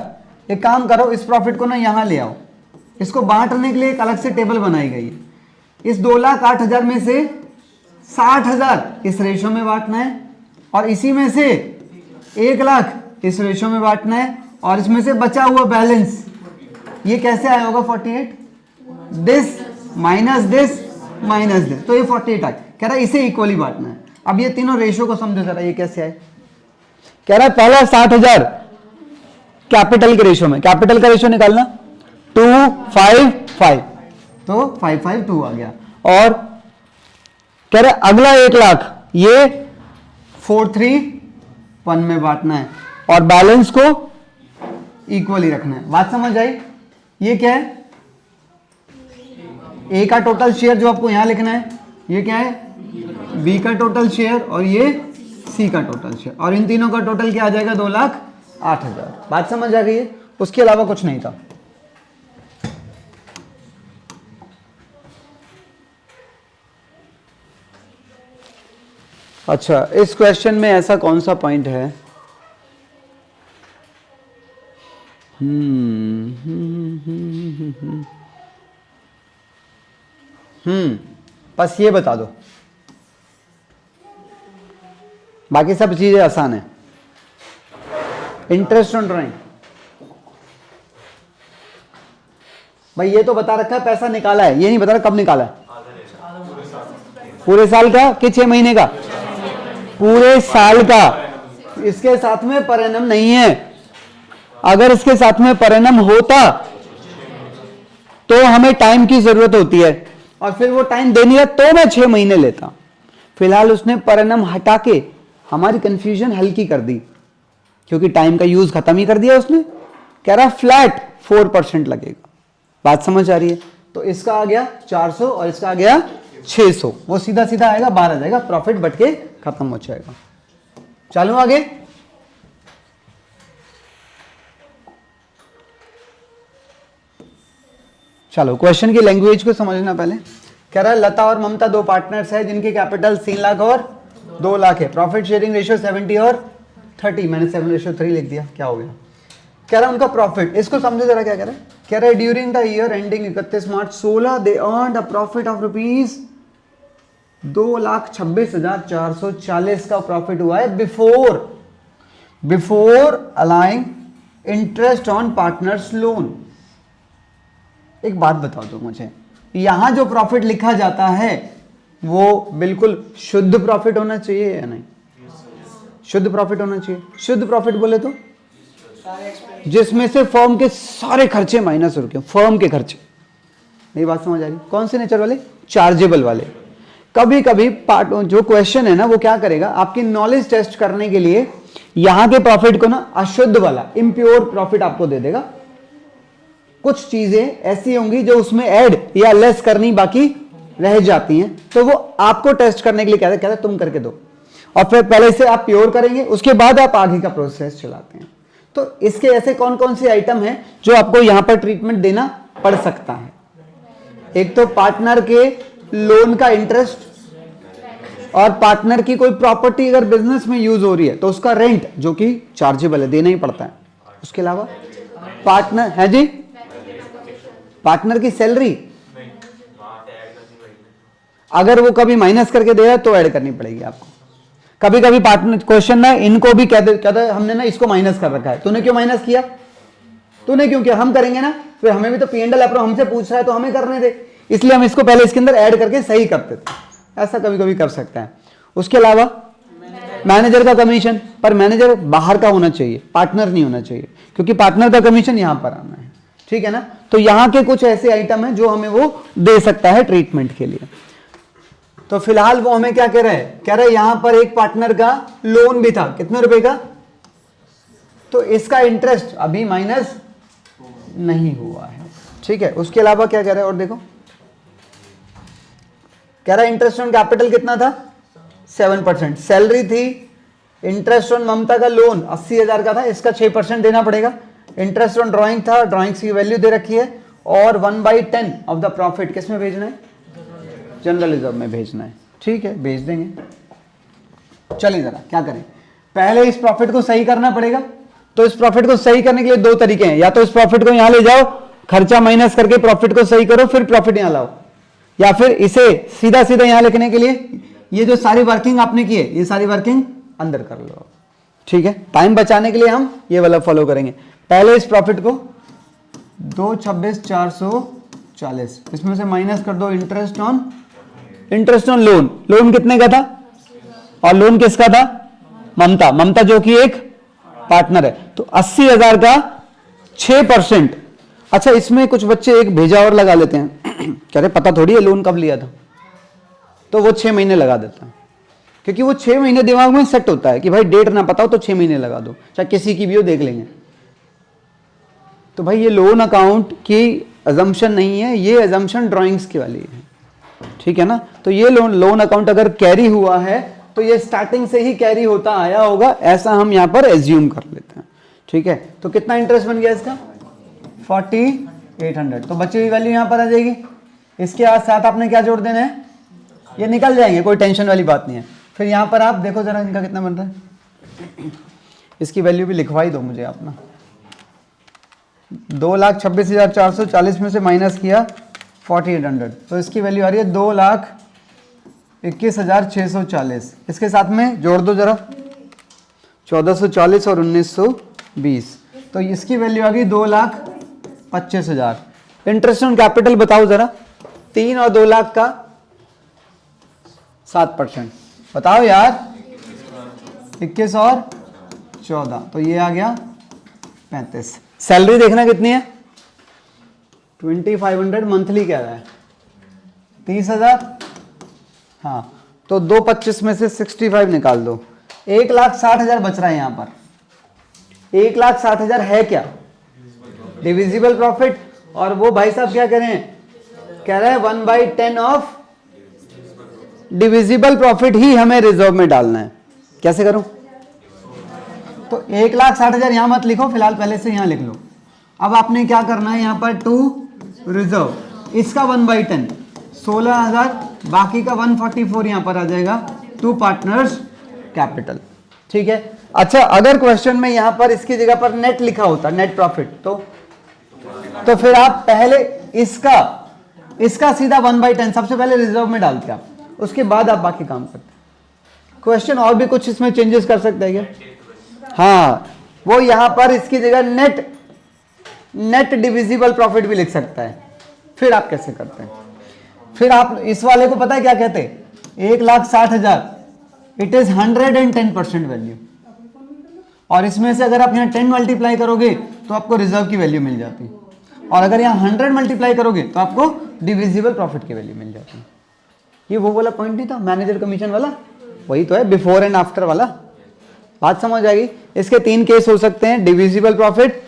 एक काम करो इस प्रॉफिट को ना यहां ले आओ, इसको बांटने के लिए एक अलग से टेबल बनाई गई है। इस 2,08,000 में से 60,000 इस रेशो में बांटना है, और इसी में से 1,00,000 इस रेशो में बांटना है, और इसमें से बचा हुआ बैलेंस ये कैसे आया होगा? 48, this minus this minus this, तो ये 48 आए। कह रहा है इसे इक्वली बांटना है। अब ये तीनों रेशो को समझो जरा, ये कैसे आए। कह रहा है पहला 60,000 कैपिटल के रेशो में, कैपिटल का रेशो निकालना 255, तो 552 आ गया। और कह रहे अगला 1,00,000 ये 431 में बांटना है, और बैलेंस को इक्वली रखना है। बात समझ आई? ये क्या है? ए का टोटल शेयर जो आपको यहां लिखना है, ये क्या है? बी का टोटल शेयर, और ये सी का टोटल शेयर, और इन तीनों का टोटल क्या आ जाएगा? 2,08,000। बात समझ आ गई है? उसके अलावा कुछ नहीं था। अच्छा, इस क्वेश्चन में ऐसा कौन सा पॉइंट है? बस ये बता दो, बाकी सब चीजें आसान है। इंटरेस्ट ऑन ड्राइंग, भाई ये तो बता रखा है पैसा निकाला है, ये नहीं बता रहा कब निकाला है। पूरे साल का कि 6 महीने का? पूरे साल का। इसके साथ में पर एनम नहीं है। अगर इसके साथ में पर एनम होता तो हमें टाइम की जरूरत होती है, और फिर वो टाइम दे नहीं रहा तो मैं 6 महीने लेता। फिलहाल उसने पर एनम हटा के हमारी कंफ्यूजन हल्की कर दी, क्योंकि टाइम का यूज खत्म ही कर दिया उसने। कह रहा फ्लैट 4% लगेगा। बात समझ आ रही है? तो इसका आ गया 400 और इसका आ गया 600, वो सीधा सीधा आएगा, बाहर आ जाएगा, प्रॉफिट बढ़ के खत्म हो जाएगा। चलो आगे। चलो क्वेश्चन की लैंग्वेज को समझना पहले। कह रहा है लता और ममता 2 पार्टनर्स है जिनके कैपिटल 3 लाख और 2 लाख है। प्रॉफिट शेयरिंग रेशियो 70 और 30, मैंने 7:3 लिख दिया, क्या हो गया। कह रहा है उनका प्रॉफिट, इसको समझो जरा क्या कह रहा है। कह रहा है during the year ending 31 March 16 they earned a profit of rupees 2,26,440 का प्रॉफिट हुआ है before allowing interest on partners loan. एक बात बताओ तो मुझे, यहां जो प्रॉफिट लिखा जाता है वो बिल्कुल शुद्ध प्रॉफिट होना चाहिए या नहीं? शुद्ध प्रॉफिट होना चाहिए। शुद्ध प्रॉफिट बोले तो जिसमें से फर्म के सारे खर्चे माइनस हो रखे, फर्म के खर्चे। मेरी बात समझ आ रही? कौन से नेचर वाले? चार्जेबल वाले। कभी कभी पार्ट जो क्वेश्चन है ना वो क्या करेगा, आपकी नॉलेज टेस्ट करने के लिए यहां के प्रॉफिट को ना अशुद्ध वाला, इम्प्योर प्रॉफिट आपको दे देगा। कुछ चीजें ऐसी होंगी जो उसमें ऐड या लेस करनी बाकी रह जाती हैं, तो वो आपको टेस्ट करने के लिए कहता है तुम करके दो, और फिर पहले से आप प्योर करेंगे, उसके बाद आप आगे का प्रोसेस चलाते हैं। तो इसके ऐसे कौन कौन से आइटम हैं जो आपको यहां पर ट्रीटमेंट देना पड़ सकता है? एक तो पार्टनर के लोन का इंटरेस्ट, और पार्टनर की कोई प्रॉपर्टी अगर बिजनेस में यूज हो रही है तो उसका रेंट जो कि चार्जेबल है, देना ही पड़ता है। उसके अलावा पार्टनर है जी, पार्टनर की सैलरी अगर वो कभी माइनस करके दे रहा है तो ऐड करनी पड़ेगी आपको। कभी कभी पार्टनर क्वेश्चन ना इनको भी कहते हमने ना इसको माइनस कर रखा है, तूने क्यों माइनस किया, तूने क्यों किया, हम करेंगे ना, फिर हमें भी तो P&L अप्रूव हमसे पूछ रहा है तो हमें करने दे, इसलिए हम इसको पहले इसके अंदर ऐड करके सही करते थे। ऐसा कभी कभी कर सकता है। उसके अलावा मैनेजर का कमीशन, पर मैनेजर बाहर का होना चाहिए, पार्टनर नहीं होना चाहिए, क्योंकि पार्टनर का कमीशन यहां पर आना है, ठीक है ना। तो यहां के कुछ ऐसे आइटम हैं जो हमें वो दे सकता है ट्रीटमेंट के लिए। तो फिलहाल वो हमें क्या कह रहे हैं, कह रहे हैं यहां पर एक पार्टनर का लोन भी था, कितने रुपए का, तो इसका इंटरेस्ट अभी माइनस नहीं हुआ है, ठीक है। उसके अलावा क्या कह रहे हैं और देखो, कह रहा है इंटरेस्ट ऑन कैपिटल कितना था, 7%। सैलरी थी, इंटरेस्ट ऑन ममता का लोन 80,000 का था, इसका 6% देना पड़ेगा। इंटरेस्ट ऑन ड्राइंग था, ड्राइंग्स की वैल्यू दे रखी है, और 1/10 ऑफ द प्रॉफिट किस में भेजना है, जनरल रिजर्व में भेजना है, ठीक है, भेज देंगे। चलिए जरा क्या करें, पहले इस प्रॉफिट को सही करना पड़ेगा। तो इस प्रॉफिट को सही करने के लिए दो तरीके हैं, या तो इस प्रॉफिट को यहां ले जाओ, खर्चा माइनस करके प्रॉफिट को सही करो, फिर प्रॉफिट यहां लाओ, या फिर इसे सीधा सीधा यहां लिखने के लिए ये जो सारी वर्किंग आपने की है ये सारी वर्किंग अंदर कर लो, ठीक है। टाइम बचाने के लिए हम ये वाला फॉलो करेंगे। पहले इस प्रॉफिट को 226,440 इसमें से माइनस कर दो इंटरेस्ट ऑन लोन। लोन कितने का था, और लोन किसका था, ममता जो कि एक पार्टनर है, तो 80,000 का 6%। अच्छा, इसमें कुछ बच्चे एक भेजा और लगा लेते हैं कह रहे पता थोड़ी है लोन कब लिया था, तो वो 6 महीने लगा देता है, क्योंकि वो 6 महीने दिमाग में सेट होता है कि भाई डेट ना पता हो तो 6 महीने लगा दो, चाहे किसी की भी हो, देख लेंगे। तो भाई ये लोन अकाउंट की अजम्पशन नहीं है, ये अजम्पशन ड्राइंग्स की वाली है, ठीक है ना। तो ये लोन अकाउंट अगर कैरी हुआ है तो ये स्टार्टिंग से ही कैरी होता आया होगा, ऐसा हम यहां पर एज्यूम कर लेते हैं, ठीक है। तो कितना इंटरेस्ट बन गया इसका, 4800। तो बची हुई वैल्यू यहां पर आ जाएगी। इसके साथ आपने क्या जोड़ देना है, ये निकल जाएंगे, कोई टेंशन वाली बात नहीं है। फिर यहां पर आप देखो जरा इनका कितना बन रहा है, इसकी वैल्यू भी लिखवा ही दो मुझे आप ना। 2,26,440 में से माइनस किया 4800, तो इसकी वैल्यू आ रही है 2,21,640। इसके साथ में जोड़ दो जरा 1440 और 1920, तो इसकी वैल्यू आ गई 2,25,000। इंटरेस्ट ऑन कैपिटल बताओ जरा, 3 और 2 लाख का 7%, बताओ यार, 21 और 14, तो ये आ गया 35। सैलरी देखना कितनी है, 2500 मंथली कह रहा है, 30,000, हाँ, तो 225 में से 65 निकाल दो, 1,60,000 बच रहा है यहां पर। 1,60,000 है क्या, डिविजिबल प्रॉफिट, और वो भाई साहब क्या कह रहे हैं, कह रहे हैं 1/10 ऑफ डिविजिबल प्रॉफिट ही हमें रिजर्व में डालना है। कैसे करूं, तो 1,60,000 यहां मत लिखो फिलहाल, पहले से यहां लिख लो। अब आपने क्या करना है, यहां पर टू रिजर्व, इसका 1/10 16,000, बाकी का 144 यहां पर आ जाएगा टू पार्टनर्स कैपिटल, ठीक है। अच्छा, अगर क्वेश्चन में यहां पर इसकी जगह पर नेट लिखा होता, नेट प्रॉफिट, तो फिर आप पहले इसका सीधा 1/10 सबसे पहले रिजर्व में डालते आप, उसके बाद आप बाकी काम करते। क्वेश्चन और भी कुछ इसमें चेंजेस कर सकते हैं क्या, हाँ, वो यहां पर इसकी जगह नेट डिविजिबल प्रॉफिट भी लिख सकता है, फिर आप कैसे करते हैं? फिर आप इस वाले को पता है क्या कहते हैं? 1,60,000, इट इज 110% वैल्यू। और इसमें से अगर आप यहाँ 10 मल्टीप्लाई करोगे तो आपको रिजर्व की वैल्यू मिल जाती है, और अगर यहाँ 100 मल्टीप्लाई करोगे तो आपको डिविजिबल प्रॉफिट की वैल्यू मिल जाती है। ये वो वाला पॉइंट नहीं था मैनेजर कमीशन वाला? वही तो है, बिफोर एंड आफ्टर वाला। बात समझ आएगी? इसके 3 केस हो सकते हैं, डिविजिबल प्रॉफिट,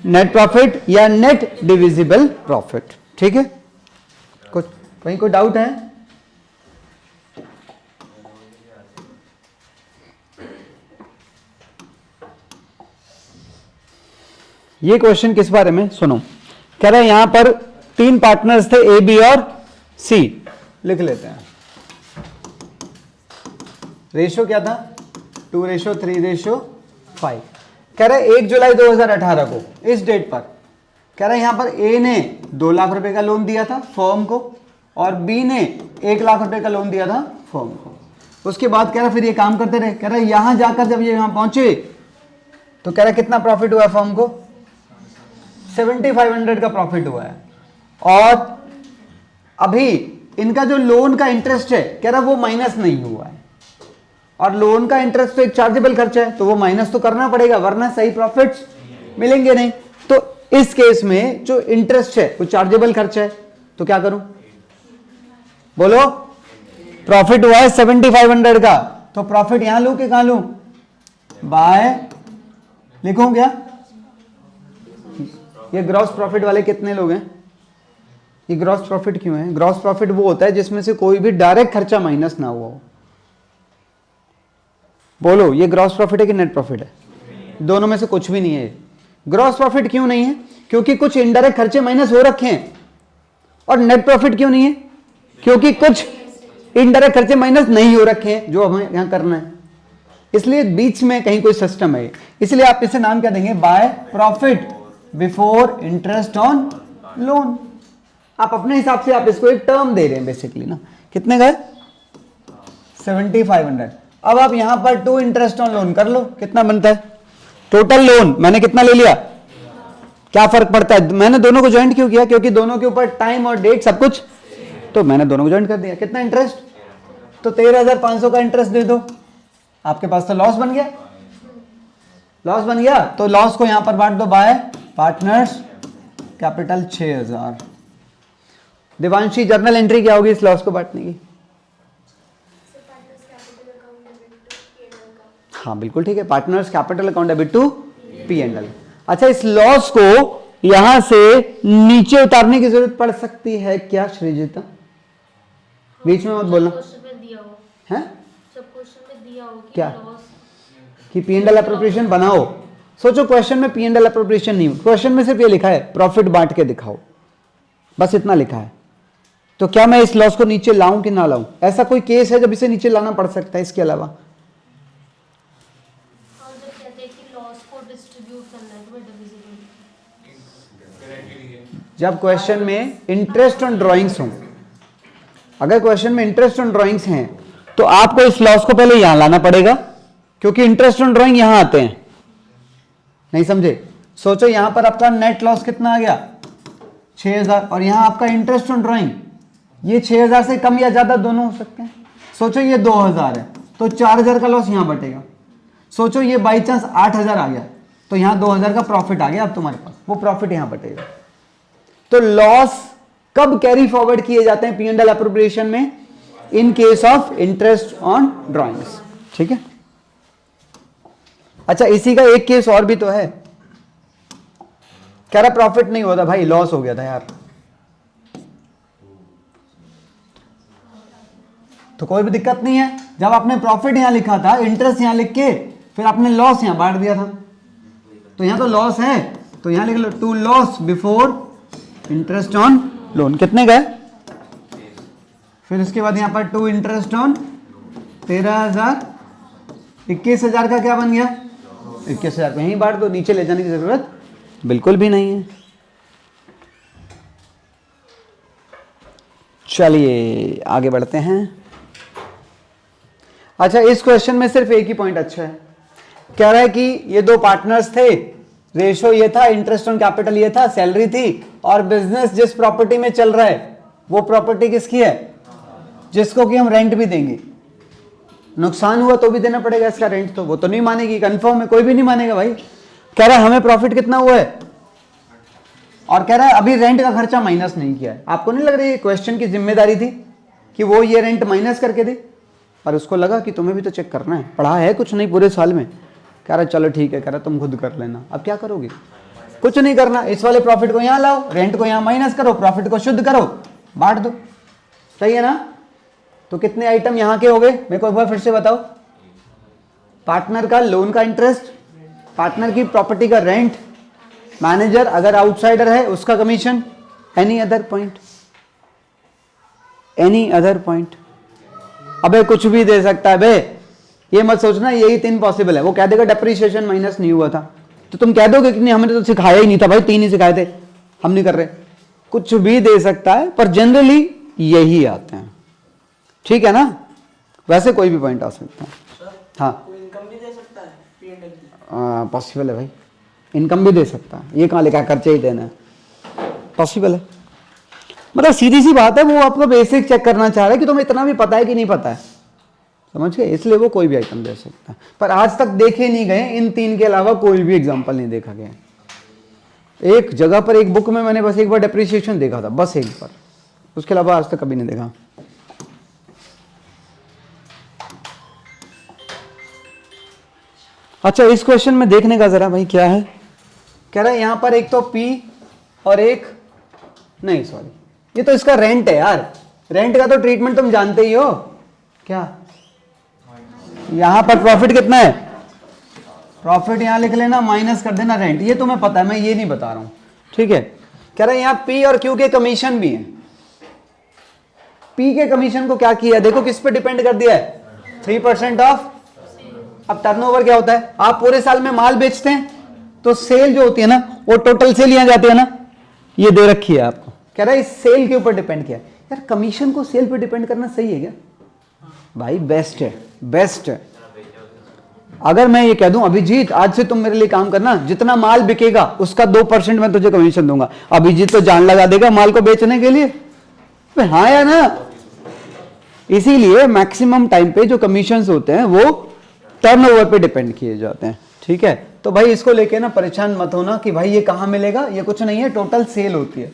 नेट प्रॉफिट या नेट डिविजिबल प्रॉफिट। ठीक है, कुछ कहीं कोई डाउट है? ये क्वेश्चन किस बारे में? सुनो, कह रहे हैं यहां पर 3 पार्टनर्स थे, ए, बी और सी। लिख लेते हैं। रेशो क्या था? 2:3:5। कह रहे 1 जुलाई 2018 को इस डेट पर, कह रहे यहां पर ए ने 2 लाख रुपए का लोन दिया था फर्म को, और बी ने 1 लाख रुपए का लोन दिया था फर्म को। उसके बाद कह रहा फिर ये काम करते रहे। कह रहा यहां जाकर जब ये यहां पहुंचे तो कह रहा कितना प्रॉफिट हुआ फर्म को? 7,500 का प्रॉफिट हुआ है। और अभी इनका जो लोन का इंटरेस्ट है कह रहा वो माइनस नहीं हुआ है, और लोन का इंटरेस्ट तो एक चार्जेबल खर्चा है, तो वो माइनस तो करना पड़ेगा वरना सही प्रॉफिट्स मिलेंगे नहीं। तो इस केस में जो इंटरेस्ट है वो चार्जेबल खर्चा है, तो क्या करूं? बोलो, प्रॉफिट हुआ है 7,500 का, तो प्रॉफिट यहां लूं कि कहां लूं? बाय लिखूं क्या? ये ग्रॉस प्रॉफिट वाले कितने लोग हैं? ये ग्रॉस प्रॉफिट क्यों है? ग्रॉस प्रॉफिट वो होता है जिसमें से कोई भी डायरेक्ट खर्चा माइनस ना हुआ हो। बोलो, ये ग्रॉस प्रॉफिट है कि नेट प्रॉफिट है? दोनों में से कुछ भी नहीं है। ग्रॉस प्रॉफिट क्यों नहीं है? क्योंकि कुछ इनडायरेक्ट खर्चे माइनस हो रखे हैं। और नेट प्रॉफिट क्यों नहीं है? क्योंकि कुछ इनडायरेक्ट खर्चे माइनस नहीं हो रखे हैं जो हमें यहां करना है। इसलिए बीच में कहीं कोई सिस्टम है, इसलिए आप इसे नाम क्या देंगे? By profit before interest on loan. आप अपने हिसाब से आप इसको एक टर्म दे रहे हैं बेसिकली ना। कितने गए? 7,500। अब आप यहां पर 2 इंटरेस्ट ऑन लोन कर लो, कितना बनता है? टोटल लोन मैंने कितना ले लिया? क्या फर्क पड़ता है? मैंने दोनों को ज्वाइंट क्यों किया? क्योंकि दोनों के ऊपर टाइम और डेट सब कुछ, तो मैंने दोनों को ज्वाइंट कर दिया। कितना इंटरेस्ट? तो 13,500 का इंटरेस्ट दे दो। आपके पास तो लॉस बन गया। लॉस बन गया तो लॉस को यहां पर बांट दो bye partners capital 6,000। Devanshi, journal entry क्या होगी इस लॉस को बांटने की? हाँ बिल्कुल ठीक है, partners capital account debit to P&L। अच्छा, इस लॉस को यहां से नीचे उतारने की जरूरत पड़ सकती है क्या श्रीजिता? बीच में मत बोलना है। क्या कि P&L अप्रोप्रिएशन बनाओ? सोचो, क्वेश्चन में P&L अप्रोप्रिएशन नहीं, क्वेश्चन में सिर्फ ये लिखा है प्रॉफिट बांट के दिखाओ, बस इतना लिखा है। तो क्या मैं इस लॉस को नीचे लाऊं कि ना लाऊं? ऐसा कोई केस है जब इसे नीचे लाना पड़ सकता है इसके अलावा? जब क्वेश्चन में इंटरेस्ट ऑन ड्राइंग्स हो, अगर क्वेश्चन में इंटरेस्ट ऑन ड्राइंग्स हैं तो आपको इस लॉस को पहले यहां लाना पड़ेगा, क्योंकि इंटरेस्ट ऑन ड्राइंग यहां आते हैं। नहीं समझे? सोचो यहां पर आपका नेट लॉस कितना आ गया? 6,000, और यहां आपका इंटरेस्ट ऑन ड्राइंग ये 6,000 से कम या ज्यादा दोनों हो सकते हैं। सोचो ये 2,000 है तो 4,000 का लॉस यहां बटेगा। सोचो ये बाई चांस 8,000 आ गया तो यहां 2,000 का प्रॉफिट आ गया, अब तुम्हारे पास वो प्रॉफिट यहां बटेगा। तो लॉस कब कैरी फॉरवर्ड किए जाते हैं P&L अप्रोप्रिएशन में? In case of interest on drawings. ठीक है। अच्छा, इसी का एक केस और भी तो है, कह रहा प्रॉफिट नहीं होता भाई, लॉस हो गया था यार। तो कोई भी दिक्कत नहीं है, जब आपने प्रॉफिट यहां लिखा था, इंटरेस्ट यहां लिख के फिर आपने लॉस यहां बांट दिया था, तो यहां तो लॉस है, तो यहां लिख लो to loss before interest on loan. कितने गए? फिर उसके बाद यहां पर टू इंटरेस्ट ऑन 13,000, 21,000 का क्या बन गया? 21,000 को यहीं बांट दो, नीचे ले जाने की जरूरत बिल्कुल भी नहीं है। चलिए आगे बढ़ते हैं। अच्छा, इस क्वेश्चन में सिर्फ एक ही पॉइंट अच्छा है, कह रहा है कि ये 2 पार्टनर्स थे, रेशो ये था, इंटरेस्ट ऑन कैपिटल ये था, सैलरी थी, और बिजनेस जिस प्रॉपर्टी में चल रहा है वो प्रॉपर्टी किसकी है, जिसको कि हम रेंट भी देंगे। नुकसान हुआ तो भी देना पड़ेगा इसका रेंट, तो वो तो नहीं मानेगी, कंफर्म है, कोई भी नहीं मानेगा भाई। कह रहा है हमें प्रॉफिट कितना हुआ है, और कह रहा है अभी रेंट का खर्चा माइनस नहीं किया है। आपको नहीं लग रही क्वेश्चन की जिम्मेदारी थी कि वो ये रेंट माइनस करके दे, और उसको लगा कि तुम्हें भी तो चेक करना है, पढ़ा है कुछ नहीं पूरे साल में। कह रहा चलो ठीक है, कह रहा तुम खुद कर लेना। अब क्या करोगे, कुछ नहीं करना, इस वाले प्रॉफिट को यहाँ लाओ, रेंट को यहाँ माइनस करो, प्रॉफिट को शुद्ध करो, बांट दो, सही है ना। तो कितने आइटम यहाँ के हो गए, मेरे को एक बार फिर से बताओ। पार्टनर का लोन का इंटरेस्ट, पार्टनर की प्रॉपर्टी का रेंट, मैनेजर अगर आउटसाइडर है उसका commission, any other point, any other point. अबे कुछ भी दे सकता है बे, ये मत सोचना यही 3 पॉसिबल है। वो कह देगा डेप्रिसिएशन माइनस नहीं हुआ था, तो तुम कह दोगे कि नहीं हमने तो सिखाया ही नहीं था भाई, 3 ही सिखाए थे, हम नहीं कर रहे। कुछ भी दे सकता है, पर जनरली यही आते हैं, ठीक है ना। वैसे कोई भी पॉइंट आ सकता है। हाँ इनकम भी दे सकता है, पॉसिबल है भाई, इनकम भी दे सकता है, ये कहाँ लिखा है खर्चे ही देना है, पॉसिबल है। मतलब सीधी सी बात है, वो आपको बेसिक चेक करना चाह रहा है कि तुम्हें इतना भी पता है कि नहीं पता है, समझ गए, इसलिए वो कोई भी आइटम दे सकता है। पर आज तक देखे नहीं गए, इन 3 के अलावा कोई भी एग्जाम्पल नहीं देखा गया। एक जगह पर एक बुक में मैंने बस एक बार डेप्रिसिएशन देखा था, बस एक बार, उसके अलावा आज तक कभी नहीं देखा। अच्छा इस क्वेश्चन में देखने का जरा भाई क्या है, कह रहा है यहां पर एक तो P और एक नहीं, सॉरी ये तो इसका रेंट है यार, रेंट का तो ट्रीटमेंट तुम जानते ही हो। क्या यहां पर प्रॉफिट कितना है, प्रॉफिट यहां लिख लेना, माइनस कर देना रेंट, ये तुम्हें पता है, मैं ये नहीं बता रहा हूं, ठीक है। कह रहा है यहां P और Q के कमीशन भी हैं। P के कमीशन को क्या किया, देखो किस पे डिपेंड कर दिया है, 3% ऑफ। अब टर्नओवर क्या होता है, आप पूरे साल में माल बेचते हैं तो सेल जो होती है ना, वो टोटल सेल यहां जाती है ना, ये दे रखी है आपको। कह रहा है इस सेल के ऊपर डिपेंड किया। यार कमीशन को सेल पे डिपेंड करना सही है क्या भाई, बेस्ट है, बेस्ट है। अगर मैं ये कह दूं अभिजीत आज से तुम मेरे लिए काम करना, जितना माल बिकेगा उसका 2% मैं तुझे कमीशन दूंगा, अभिजीत तो जान लगा देगा माल को बेचने के लिए, हाँ या ना। इसीलिए मैक्सिमम टाइम पे जो कमीशंस होते हैं वो टर्नओवर पे डिपेंड किए जाते हैं, ठीक है। तो भाई इसको लेके ना परेशान मत होना कि भाई ये कहाँ मिलेगा, ये कुछ नहीं है, टोटल सेल होती है।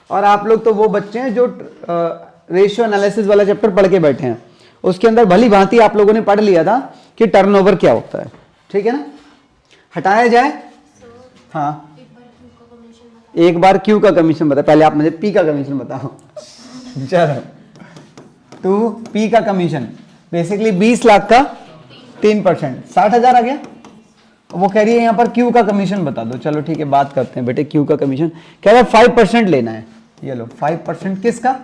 और आप लोग तो वो बच्चे हैं जो रेशियो एनालिसिस वाला चैप्टर पढ़ के बैठे हैं, उसके अंदर भली भांति आप लोगों ने पढ़ लिया था कि टर्नओवर क्या होता है, ठीक है ना। हटाया जाए, हाँ एक बार क्यू का कमीशन बता, पहले आप मुझे पी का कमीशन बताओ। चलो टू पी का कमीशन बेसिकली 20 लाख का 3%, 60,000 आ गया। वो कह रही है यहाँ पर क्यू का कमीशन बता दो, चलो ठीक है बात करते हैं बेटे। क्यू का कमीशन कह रहा है 5% लेना है, ये लो 5% किसका,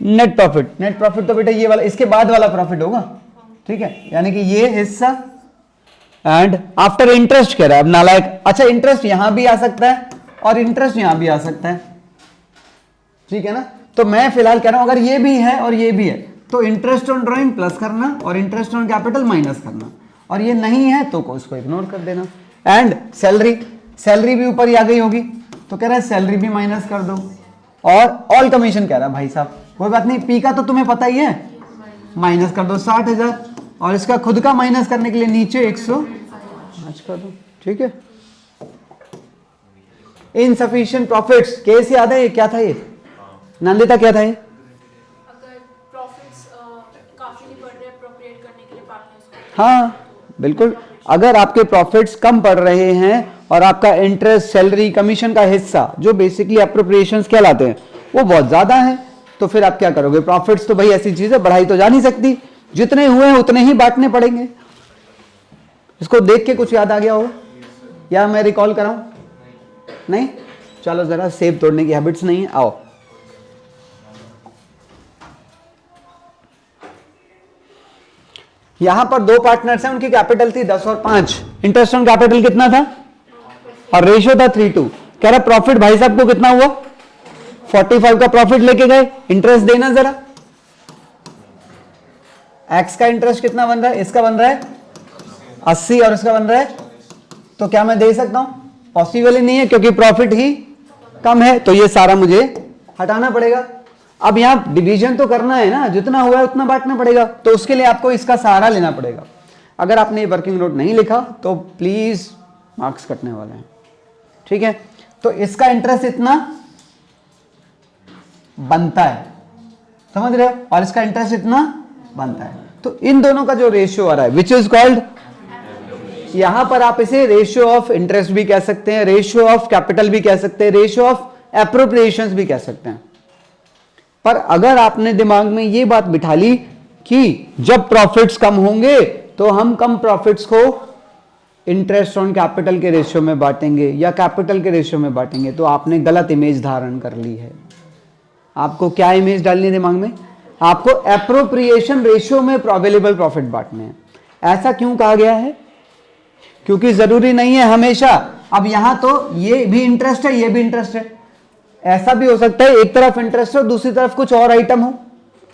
नेट प्रॉफिट। नेट प्रॉफिट तो बेटा ये वाला, इसके बाद वाला प्रॉफिट होगा, ठीक है, यानी कि ये हिस्सा एंड आफ्टर इंटरेस्ट कह रहा है। अब नालायक, अच्छा इंटरेस्ट यहां भी आ सकता है और इंटरेस्ट यहां भी आ सकता है, ठीक है ना। तो मैं फिलहाल कह रहा हूं अगर ये भी है और ये भी है तो इंटरेस्ट ऑन ड्राइंग प्लस करना और इंटरेस्ट ऑन कैपिटल माइनस करना, और ये नहीं है तो उसको इग्नोर कर देना। एंड सैलरी, सैलरी भी ऊपर ही आ गई होगी तो कह रहा है सैलरी भी माइनस कर दो। और ऑल कमीशन कह रहा है भाई साहब कोई बात नहीं, पी का तो तुम्हें पता ही है, माइनस कर दो 60,000, और इसका खुद का माइनस करने के लिए नीचे 105 कर दो, ठीक है। इनसफिशिएंट प्रॉफिट्स केस याद है, ये क्या था, ये नंदिता क्या था ये, अगर प्रॉफिट्स काफी नहीं बढ़ रहे अप्रोप्रिएट करने के लिए पार्टनर्स को। हाँ बिल्कुल, अगर आपके प्रॉफिट्स कम पड़ रहे हैं और आपका इंटरेस्ट, सैलरी, कमीशन का हिस्सा जो बेसिकली अप्रोप्रिएशंस कहलाते हैं वो बहुत ज्यादा है, तो फिर आप क्या करोगे। प्रॉफिट्स तो भाई ऐसी चीज है बढ़ाई तो जा नहीं सकती, जितने हुए हैं उतने ही बांटने पड़ेंगे। इसको देख के कुछ याद आ गया हो या मैं रिकॉल कराऊं, नहीं, चलो जरा सेब तोड़ने की हैबिट्स नहीं है, आओ। यहां पर 2 पार्टनर्स हैं, उनकी कैपिटल थी 10 और 5, इंटरेस्ट ऑन कैपिटल कितना था और रेशियो था 3:2। कह रहा प्रॉफिट भाई साहब को कितना हुआ, 45 का प्रॉफिट लेके गए, इंटरेस्ट देना जरा। एक्स का इंटरेस्ट कितना बन रहा है, इसका बन रहा है 80 और इसका बन रहा है, तो क्या मैं दे सकता हूं पॉसिबल ही नहीं है क्योंकि प्रॉफिट ही कम है, तो ये सारा मुझे हटाना पड़ेगा। अब यहां डिवीजन तो करना है ना, जितना हुआ है उतना बांटना पड़ेगा, तो उसके लिए आपको इसका सहारा लेना पड़ेगा। अगर आपने वर्किंग नोट नहीं लिखा तो प्लीज मार्क्स कटने वाले हैं, ठीक है। तो इसका इंटरेस्ट इतना बनता है, समझ रहे हो, और इसका इंटरेस्ट इतना बनता है। तो इन दोनों का जो रेशियो आ रहा है विच इज कॉल्ड, यहां पर आप इसे रेशियो ऑफ इंटरेस्ट भी कह सकते हैं, रेशियो ऑफ कैपिटल भी कह सकते हैं, रेशियो ऑफ एप्रोप्रिएशंस भी कह सकते हैं। पर अगर आपने दिमाग में ये बात बिठा ली कि जब प्रॉफिट्स कम होंगे तो हम कम प्रॉफिट्स को इंटरेस्ट ऑन कैपिटल के रेशियो में बांटेंगे या कैपिटल के रेशियो में बांटेंगे, तो आपने गलत इमेज धारण कर ली है। आपको क्या इमेज डालनी है दिमाग में, आपको एप्रोप्रिएशन रेशियो में अवेलेबल प्रॉफिट बांटने हैं। ऐसा क्यों कहा गया है, क्योंकि जरूरी नहीं है हमेशा, अब यहां तो ये भी इंटरेस्ट है ये भी इंटरेस्ट है, ऐसा भी हो सकता है एक तरफ इंटरेस्ट हो दूसरी तरफ कुछ और आइटम हो,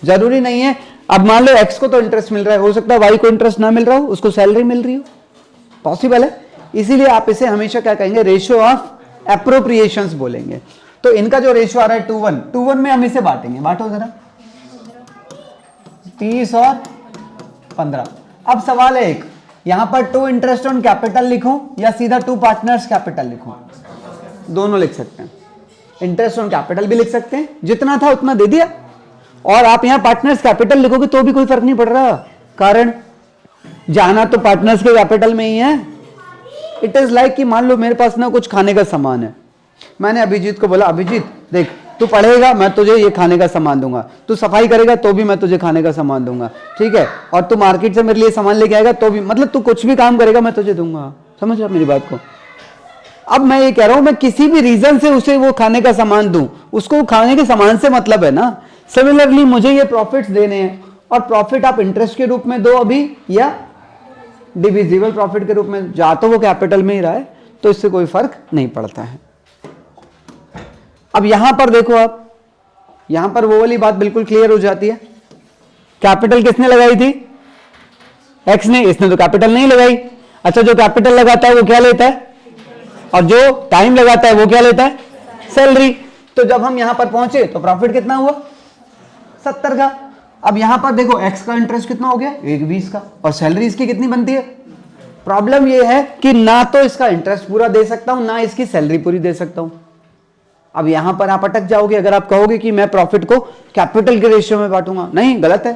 जरूरी नहीं है। अब मान लो एक्स को तो इंटरेस्ट मिल रहा है, हो सकता है वाई को इंटरेस्ट ना मिल रहा हो, उसको सैलरी मिल रही हो, पॉसिबल है। इसीलिए आप इसे हमेशा क्या कहेंगे, रेशियो ऑफ एप्रोप्रिएशंस बोलेंगे। तो इनका जो रेशियो आ रहा है 2:1 में हम इसे बांटेंगे, बांटो जरा 30 और 15। अब सवाल है एक, यहां पर 2 इंटरेस्ट ऑन कैपिटल लिखूं या सीधा 2 पार्टनर्स कैपिटल लिखूं, दोनों लिख सकते हैं, इंटरेस्ट ऑन कैपिटल भी लिख सकते हैं, जितना था उतना दे दिया, और आप यहां पार्टनर्स कैपिटल लिखोगे तो भी कोई फर्क नहीं पड़ रहा, कारण जाना तो पार्टनर्स के कैपिटल में ही है। इट इज लाइक कि मान लो मेरे पास ना कुछ खाने का सामान है, मैंने अभिजीत को बोला अभिजीत देख तू पढ़ेगा मैं तुझे ये खाने का सामान दूंगा, तू सफाई करेगा तो भी मैं तुझे खाने का सामान दूंगा, ठीक है, और तू मार्केट से मेरे लिए सामान लेके आएगा तो भी, मतलब तू कुछ भी काम करेगा मैं तुझे दूंगा। समझ आप मेरी बात को। अब मैं ये कह रहा हूं मैं किसी भी रीजन से उसे वो खाने का सामान दूं, उसको खाने के सामान से मतलब है ना। सिमिलरली मुझे ये प्रॉफिट्स देने हैं, और प्रॉफिट आप इंटरेस्ट के रूप में दो अभी या डिविजिबल प्रॉफिट के रूप में, जा तो वो कैपिटल में ही रहा है, तो इससे कोई फर्क नहीं पड़ता है। अब यहां पर देखो आप, यहां पर वो वाली बात बिल्कुल क्लियर हो जाती है। कैपिटल किसने लगाई थी, एक्स ने, इसने तो कैपिटल नहीं लगाई। अच्छा जो कैपिटल लगाता है वो क्या लेता है, और जो टाइम लगाता है वो क्या लेता है, सैलरी। तो जब हम यहां पर पहुंचे तो प्रॉफिट कितना हुआ, 70 का। अब यहां पर देखो एक्स का इंटरेस्ट कितना हो गया, 1:20 का, और सैलरी इसकी कितनी बनती है। प्रॉब्लम यह है कि ना तो इसका इंटरेस्ट पूरा दे सकता हूं ना इसकी सैलरी पूरी दे सकता हूं। अब यहां पर आप अटक जाओगे अगर आप कहोगे कि मैं प्रॉफिट को कैपिटल के रेशियो में बांटूंगा, नहीं, गलत है,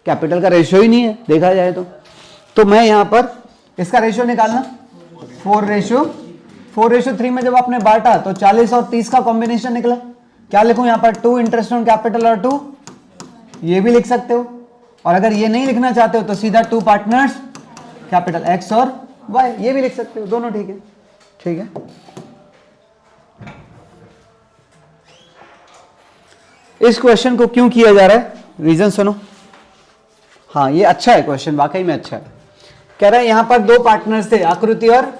कैपिटल का रेशियो ही नहीं है देखा जाए तो मैं यहां पर इसका रेशियो निकालना 4:3 में जब आपने बांटा तो 40 और 30 का कॉम्बिनेशन निकला। क्या लिखूं यहां पर, 2 इंटरेस्ट ऑन कैपिटल और 2, ये भी लिख सकते हो, और अगर ये नहीं लिखना चाहते हो तो सीधा 2 पार्टनर्स कैपिटल एक्स और वाई, ये भी लिख सकते हो, दोनों ठीक है, ठीक है। इस क्वेश्चन को क्यों किया जा रहा है, रीजन सुनो। हाँ ये अच्छा है क्वेश्चन, वाकई में अच्छा है। कह रहा है यहां पर 2 पार्टनर्स थे, आकृति और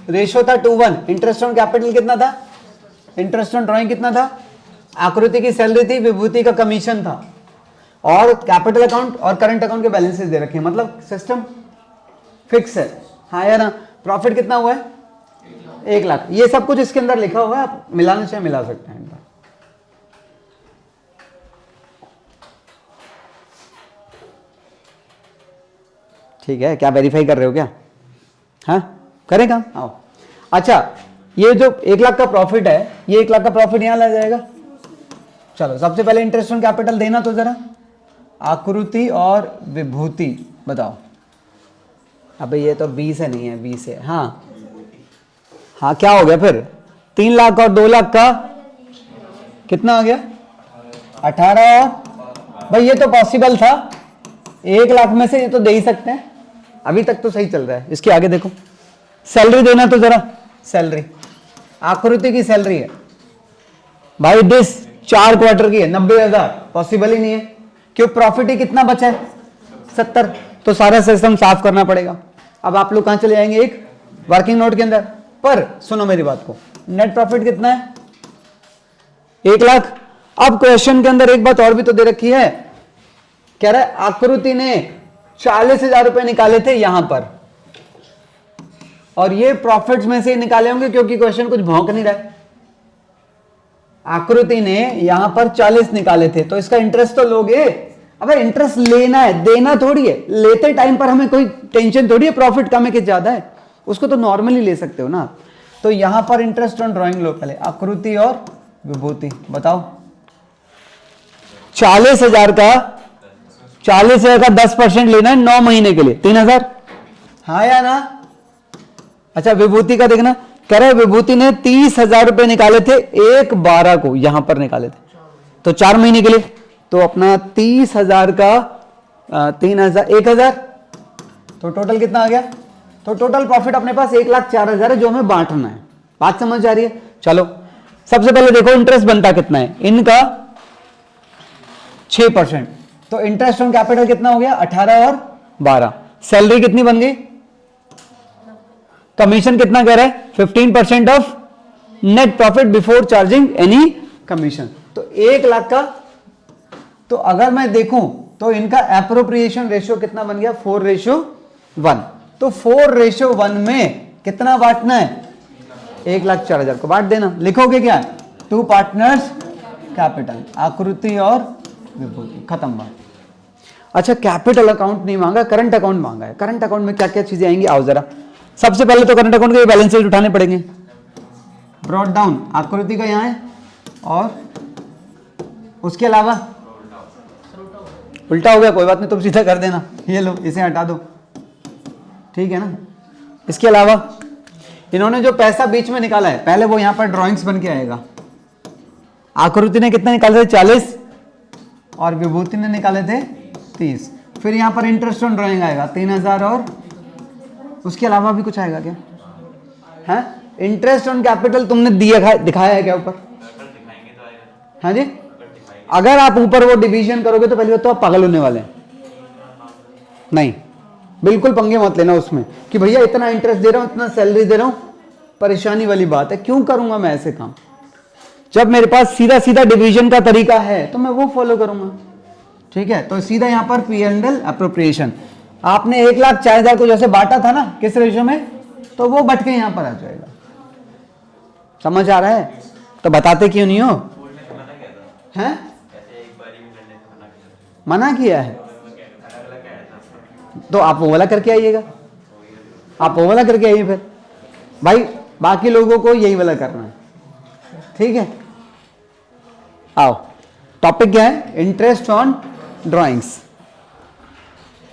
रेशियो था 2:1। इंटरेस्ट ऑन कैपिटल कितना था, इंटरेस्ट ऑन ड्राइंग कितना था, आकृति की सैलरी थी, विभूति का कमीशन था, और कैपिटल अकाउंट और करंट अकाउंट के बैलेंसेस दे रखे हैं, मतलब सिस्टम फिक्स है। हाँ या ना, प्रॉफिट कितना हुआ है 1 लाख, ये सब कुछ इसके अंदर लिखा हुआ है, आप मिलाना चाहे मिला सकते हैं। ठीक है, क्या वेरीफाई कर रहे हो क्या, हाँ करें काम, आओ। अच्छा ये जो 1 लाख का प्रॉफिट है, ये 1 लाख का प्रॉफिट यहां ला जाएगा। चलो सबसे पहले इंटरेस्ट ऑन कैपिटल देना तो जरा, आकृति और विभूति बताओ। अबे ये तो 20 है, नहीं है 20 है, हाँ हाँ क्या हो गया फिर, 3 लाख और 2 लाख का कितना आ गया 18, और भाई ये तो पॉसिबल था, 1 लाख में से ये तो दे ही सकते हैं, अभी तक तो सही चल रहा है। इसके आगे देखो, सैलरी देना तो जरा, सैलरी आकृति की सैलरी है भाई, दिस 4 क्वार्टर की है, 90,000, पॉसिबल ही नहीं है, क्यों, प्रॉफिट ही कितना बचा है 70, तो सारा सिस्टम साफ करना पड़ेगा। अब आप लोग कहां चले जाएंगे, एक वर्किंग नोट के अंदर, पर सुनो मेरी बात को, नेट प्रॉफिट कितना है 1 लाख। अब क्वेश्चन के अंदर एक बात और भी तो दे रखी है, कह रहा है आकृति ने 40,000 रुपए निकाले थे यहां पर, और ये प्रॉफिट्स में से निकाले होंगे क्योंकि क्वेश्चन कुछ भौंक नहीं रहा है। आकृति ने यहां पर 40 निकाले थे, तो इसका इंटरेस्ट तो लोगे। अबे इंटरेस्ट लेना है, देना थोड़ी है। लेते टाइम पर हमें कोई टेंशन थोड़ी है प्रॉफिट कम है कि ज्यादा है, उसको तो नॉर्मली ले सकते हो ना। तो यहां पर इंटरेस्ट ऑन ड्राइंग लो पहले, आकृति और विभूति। बताओ 40,000 का 10% लेना है 9 महीने के लिए 3,000, हाँ या ना। अच्छा विभूति का देखना, कह रहे विभूति ने 30,000 रुपए निकाले थे 1/12 को, यहां पर निकाले थे, तो 4 महीने के लिए। तो अपना 30,000 का 3,000 1,000, तो टोटल कितना आ गया? तो टोटल प्रॉफिट अपने पास 1,04,000 है जो हमें बांटना है। बात समझ आ रही है? चलो सबसे पहले देखो इंटरेस्ट बनता कितना है इनका, 6%। तो इंटरेस्ट ऑन कैपिटल कितना हो गया? 18 और 12। सैलरी कितनी बन गई? कमीशन कितना कह रहा है? 15% of net profit before charging any commission. तो 1 लाख का, तो अगर मैं देखूं तो इनका एप्रोप्रिएशन रेशियो कितना बन गया? 4:1। तो 4:1 में कितना बांटना है? 1,04,000 को बांट देना। लिखोगे क्या? 2 पार्टनर्स कैपिटल, आकृति और विभूति, खत्म बात। अच्छा कैपिटल अकाउंट नहीं मांगा, करंट अकाउंट मांगा है। करंट अकाउंट में क्या क्या चीजें आएंगी आओ जरा। सबसे पहले तो करंट अकाउंट के बैलेंस शीट उठाने पड़ेंगे। ब्रॉट डाउन आकृति का यहां है, और उसके अलावा उल्टा हो गया, कोई बात नहीं, तुम सीधा कर देना। ये लो इसे हटा दो, ठीक है ना। इसके अलावा इन्होंने जो पैसा बीच में निकाला है, पहले वो यहां पर ड्राइंग्स बन के आएगा। आकृति ने कितना निकाले थे? 40, और विभूति ने निकाले थे 30। फिर यहां पर इंटरेस्ट ऑन ड्राइंग आएगा 3,000, और उसके अलावा भी कुछ आएगा क्या? है इंटरेस्ट ऑन कैपिटल तुमने दिखाया है क्या ऊपर? हाँ जी, अगर आप ऊपर वो डिवीजन करोगे तो पहली बात तो आप पागल होने वाले हैं। नहीं, बिल्कुल पंगे मत लेना उसमें कि भैया इतना इंटरेस्ट दे रहा हूं, इतना सैलरी दे रहा हूं। परेशानी वाली बात है, क्यों करूंगा मैं ऐसे काम? जब मेरे पास सीधा सीधा डिवीजन का तरीका है तो मैं वो फॉलो करूंगा, ठीक है। तो सीधा यहां पर P&L अप्रोप्रिएशन, आपने 1,04,000 को जैसे बांटा था ना किस रेशियो में, तो वो बट के यहां पर आ जाएगा। समझ आ रहा है? तो बताते क्यों नहीं हो? हैं? मना किया है तो आप वो वाला करके आइएगा, आप वो वाला करके आइए। फिर भाई बाकी लोगों को यही वाला करना है, ठीक है। आओ, टॉपिक क्या है? Interest on drawings.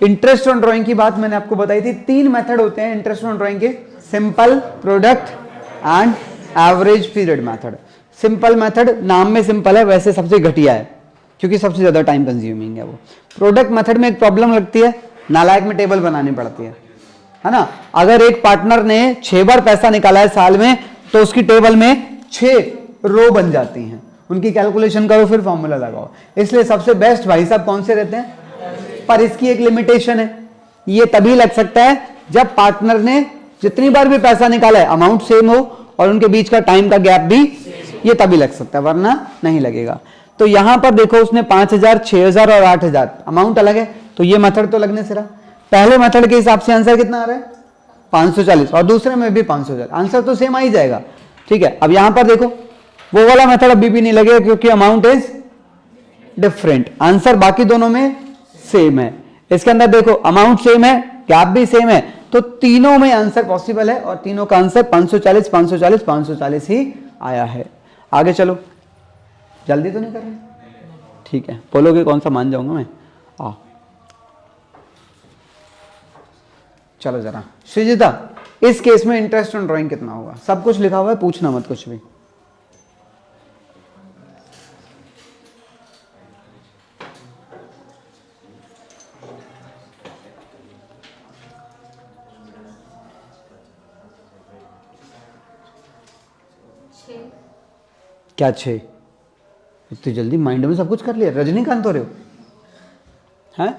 Interest on drawing की बात मैंने आपको बताई थी। 3 मेथड होते हैं इंटरेस्ट ऑन ड्राइंग के, simple, product and average period method. Simple method नाम में सिंपल है, वैसे सबसे घटिया है क्योंकि सबसे ज्यादा टाइम कंज्यूमिंग है वो। प्रोडक्ट मेथड में एक प्रॉब्लम लगती है, नालायक में टेबल बनानी पड़ती है ना। अगर एक पार्टनर ने 6 बार पैसा निकाला है साल में, तो उसकी टेबल में 6 रो बन जाती हैं। उनकी कैलकुलेशन करो, फिर फॉर्मूला लगाओ। इसलिए सबसे बेस्ट भाई साहब कौन से रहते हैं? पर इसकी एक लिमिटेशन है, ये तभी लग सकता है जब पार्टनर ने जितनी बार भी पैसा निकाला है अमाउंट सेम हो और उनके बीच का टाइम का गैप भी, ये तभी लग सकता है, वरना नहीं लगेगा। तो यहां पर देखो उसने 5,000, 6,000 और 8,000 अमाउंट अलग है, तो ये मेथड तो लगने से रहा। पहले मेथड के हिसाब से आंसर कितना आ रहा है? 540, और दूसरे में भी 500,000, आंसर तो सेम आ ही जाएगा, ठीक है। अब यहां पर देखो वो वाला मेथड अभी भी नहीं लगेगा क्योंकि अमाउंट इज डिफरेंट, आंसर बाकी दोनों में सेम है। इसके अंदर देखो अमाउंट सेम है, गैप भी सेम है, तो तीनों में आंसर पॉसिबल है और तीनों का आंसर 540, 540, 540 ही आया है। आगे चलो, जल्दी तो नहीं कर रहे? ठीक है, बोलोगे कौन सा मान जाऊंगा मैं? आओ चलो जरा। श्रीजिता, इस केस में इंटरेस्ट ऑन ड्राइंग कितना होगा? सब कुछ लिखा हुआ है, पूछना मत कुछ भी। क्या 6? इतनी जल्दी माइंड में सब कुछ कर लिया? रजनीकांत हो रहे हो हैं?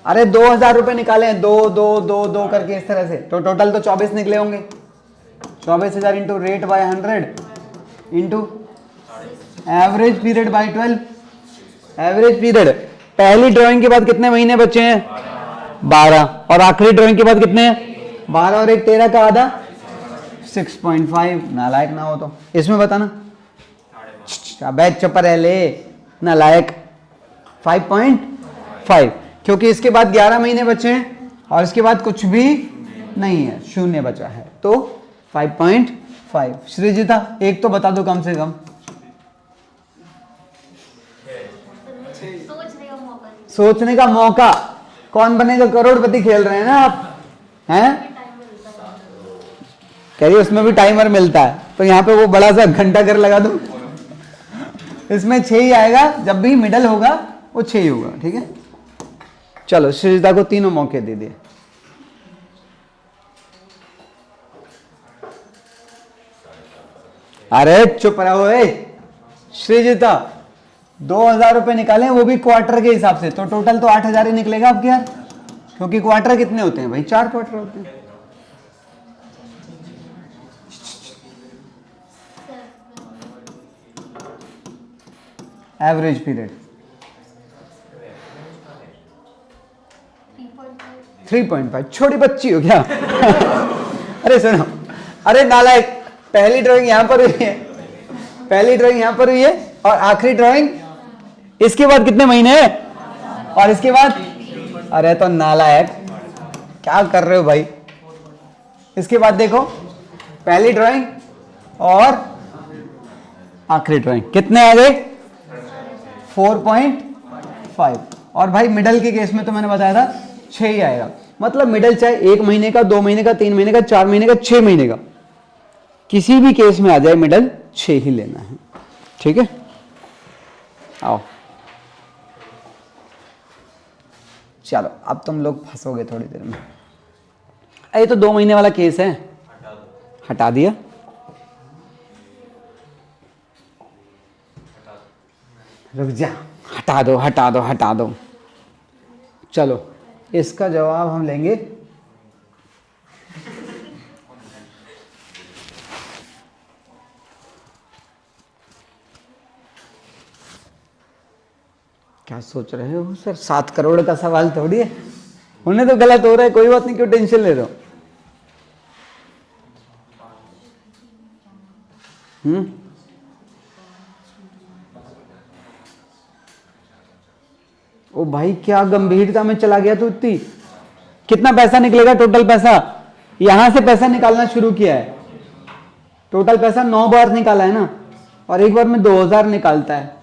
अरे 2,000 रुपए निकाले हैं, 2 2 2 2 करके इस तरह से, तो टोटल तो 24 निकले होंगे। 24,000 into rate by 100 into average period by 12। Average period पहली ड्राइंग के बाद कितने महीने बचे हैं? 12, और आखिरी ड्राइंग के बाद कितने हैं? 12 और 1 13 का आधा 6.5। नालायक ना हो तो इसमें बताना। बैच चुप रह ले नालायक। 5.5 क्योंकि इसके बाद 11 महीने बचे हैं और इसके बाद कुछ भी नहीं है, शून्य बचा है, तो 5.5। श्रीजिता एक तो बता दो कम से कम। सोचने का मौका। कौन बनेगा करोड़पति खेल रहे हैं ना आप, हैं? कह रही उसमें भी टाइमर मिलता है, तो यहाँ पे वो बड़ा सा घंटा घर लगा दो। इसमें 6 ही आएगा, जब भी मिडल होगा वो 6 ही होगा, ठीक है। चलो श्रीजिता को तीनों मौके दे दिए। अरे चुप रहो ए श्रीजिता। 2000 रुपए निकाले, वो भी क्वार्टर के हिसाब से, तो टोटल तो 8000 ही निकलेगा आपके यार, क्योंकि क्वार्टर कितने होते हैं भाई? 4 क्वार्टर होते हैं। Average period 3.5। छोटी बच्ची हो क्या? अरे सुनो, अरे नालायक, पहली ड्राइंग यहां पर हुई है, पहली ड्राइंग यहां पर हुई है और आखिरी ड्राइंग इसके बाद कितने महीने हैं और इसके बाद? अरे तो नालायक क्या कर रहे हो भाई? इसके बाद देखो, पहली ड्राइंग और आखिरी ड्राइंग कितने आ गए? 4.5। और भाई मिडल के केस में तो मैंने बताया था 6 ही आएगा। मतलब मिडल चाहे 1 महीने का, 2 महीने का, 3 महीने का, 4 महीने का, 6 महीने का, किसी भी केस में आ जाए मिडल 6 ही लेना है, ठीक है। आओ चलो, अब तुम लोग फंसोगे थोड़ी देर में। ये तो 2 महीने वाला केस है, हटा दिया। रुक जा, हटा दो हटा दो हटा दो। चलो इसका जवाब हम लेंगे क्या सोच रहे हो सर? 7 करोड़ का सवाल थोड़ी है, उन्हें तो गलत हो रहा है, कोई बात नहीं, क्यों टेंशन ले रहे हो? ओ भाई क्या गंभीरता में चला गया तू इतनी। कितना पैसा निकलेगा टोटल पैसा? यहां से पैसा निकालना शुरू किया है, टोटल पैसा 9 बार निकाला है ना, और एक बार में 2000 निकालता है।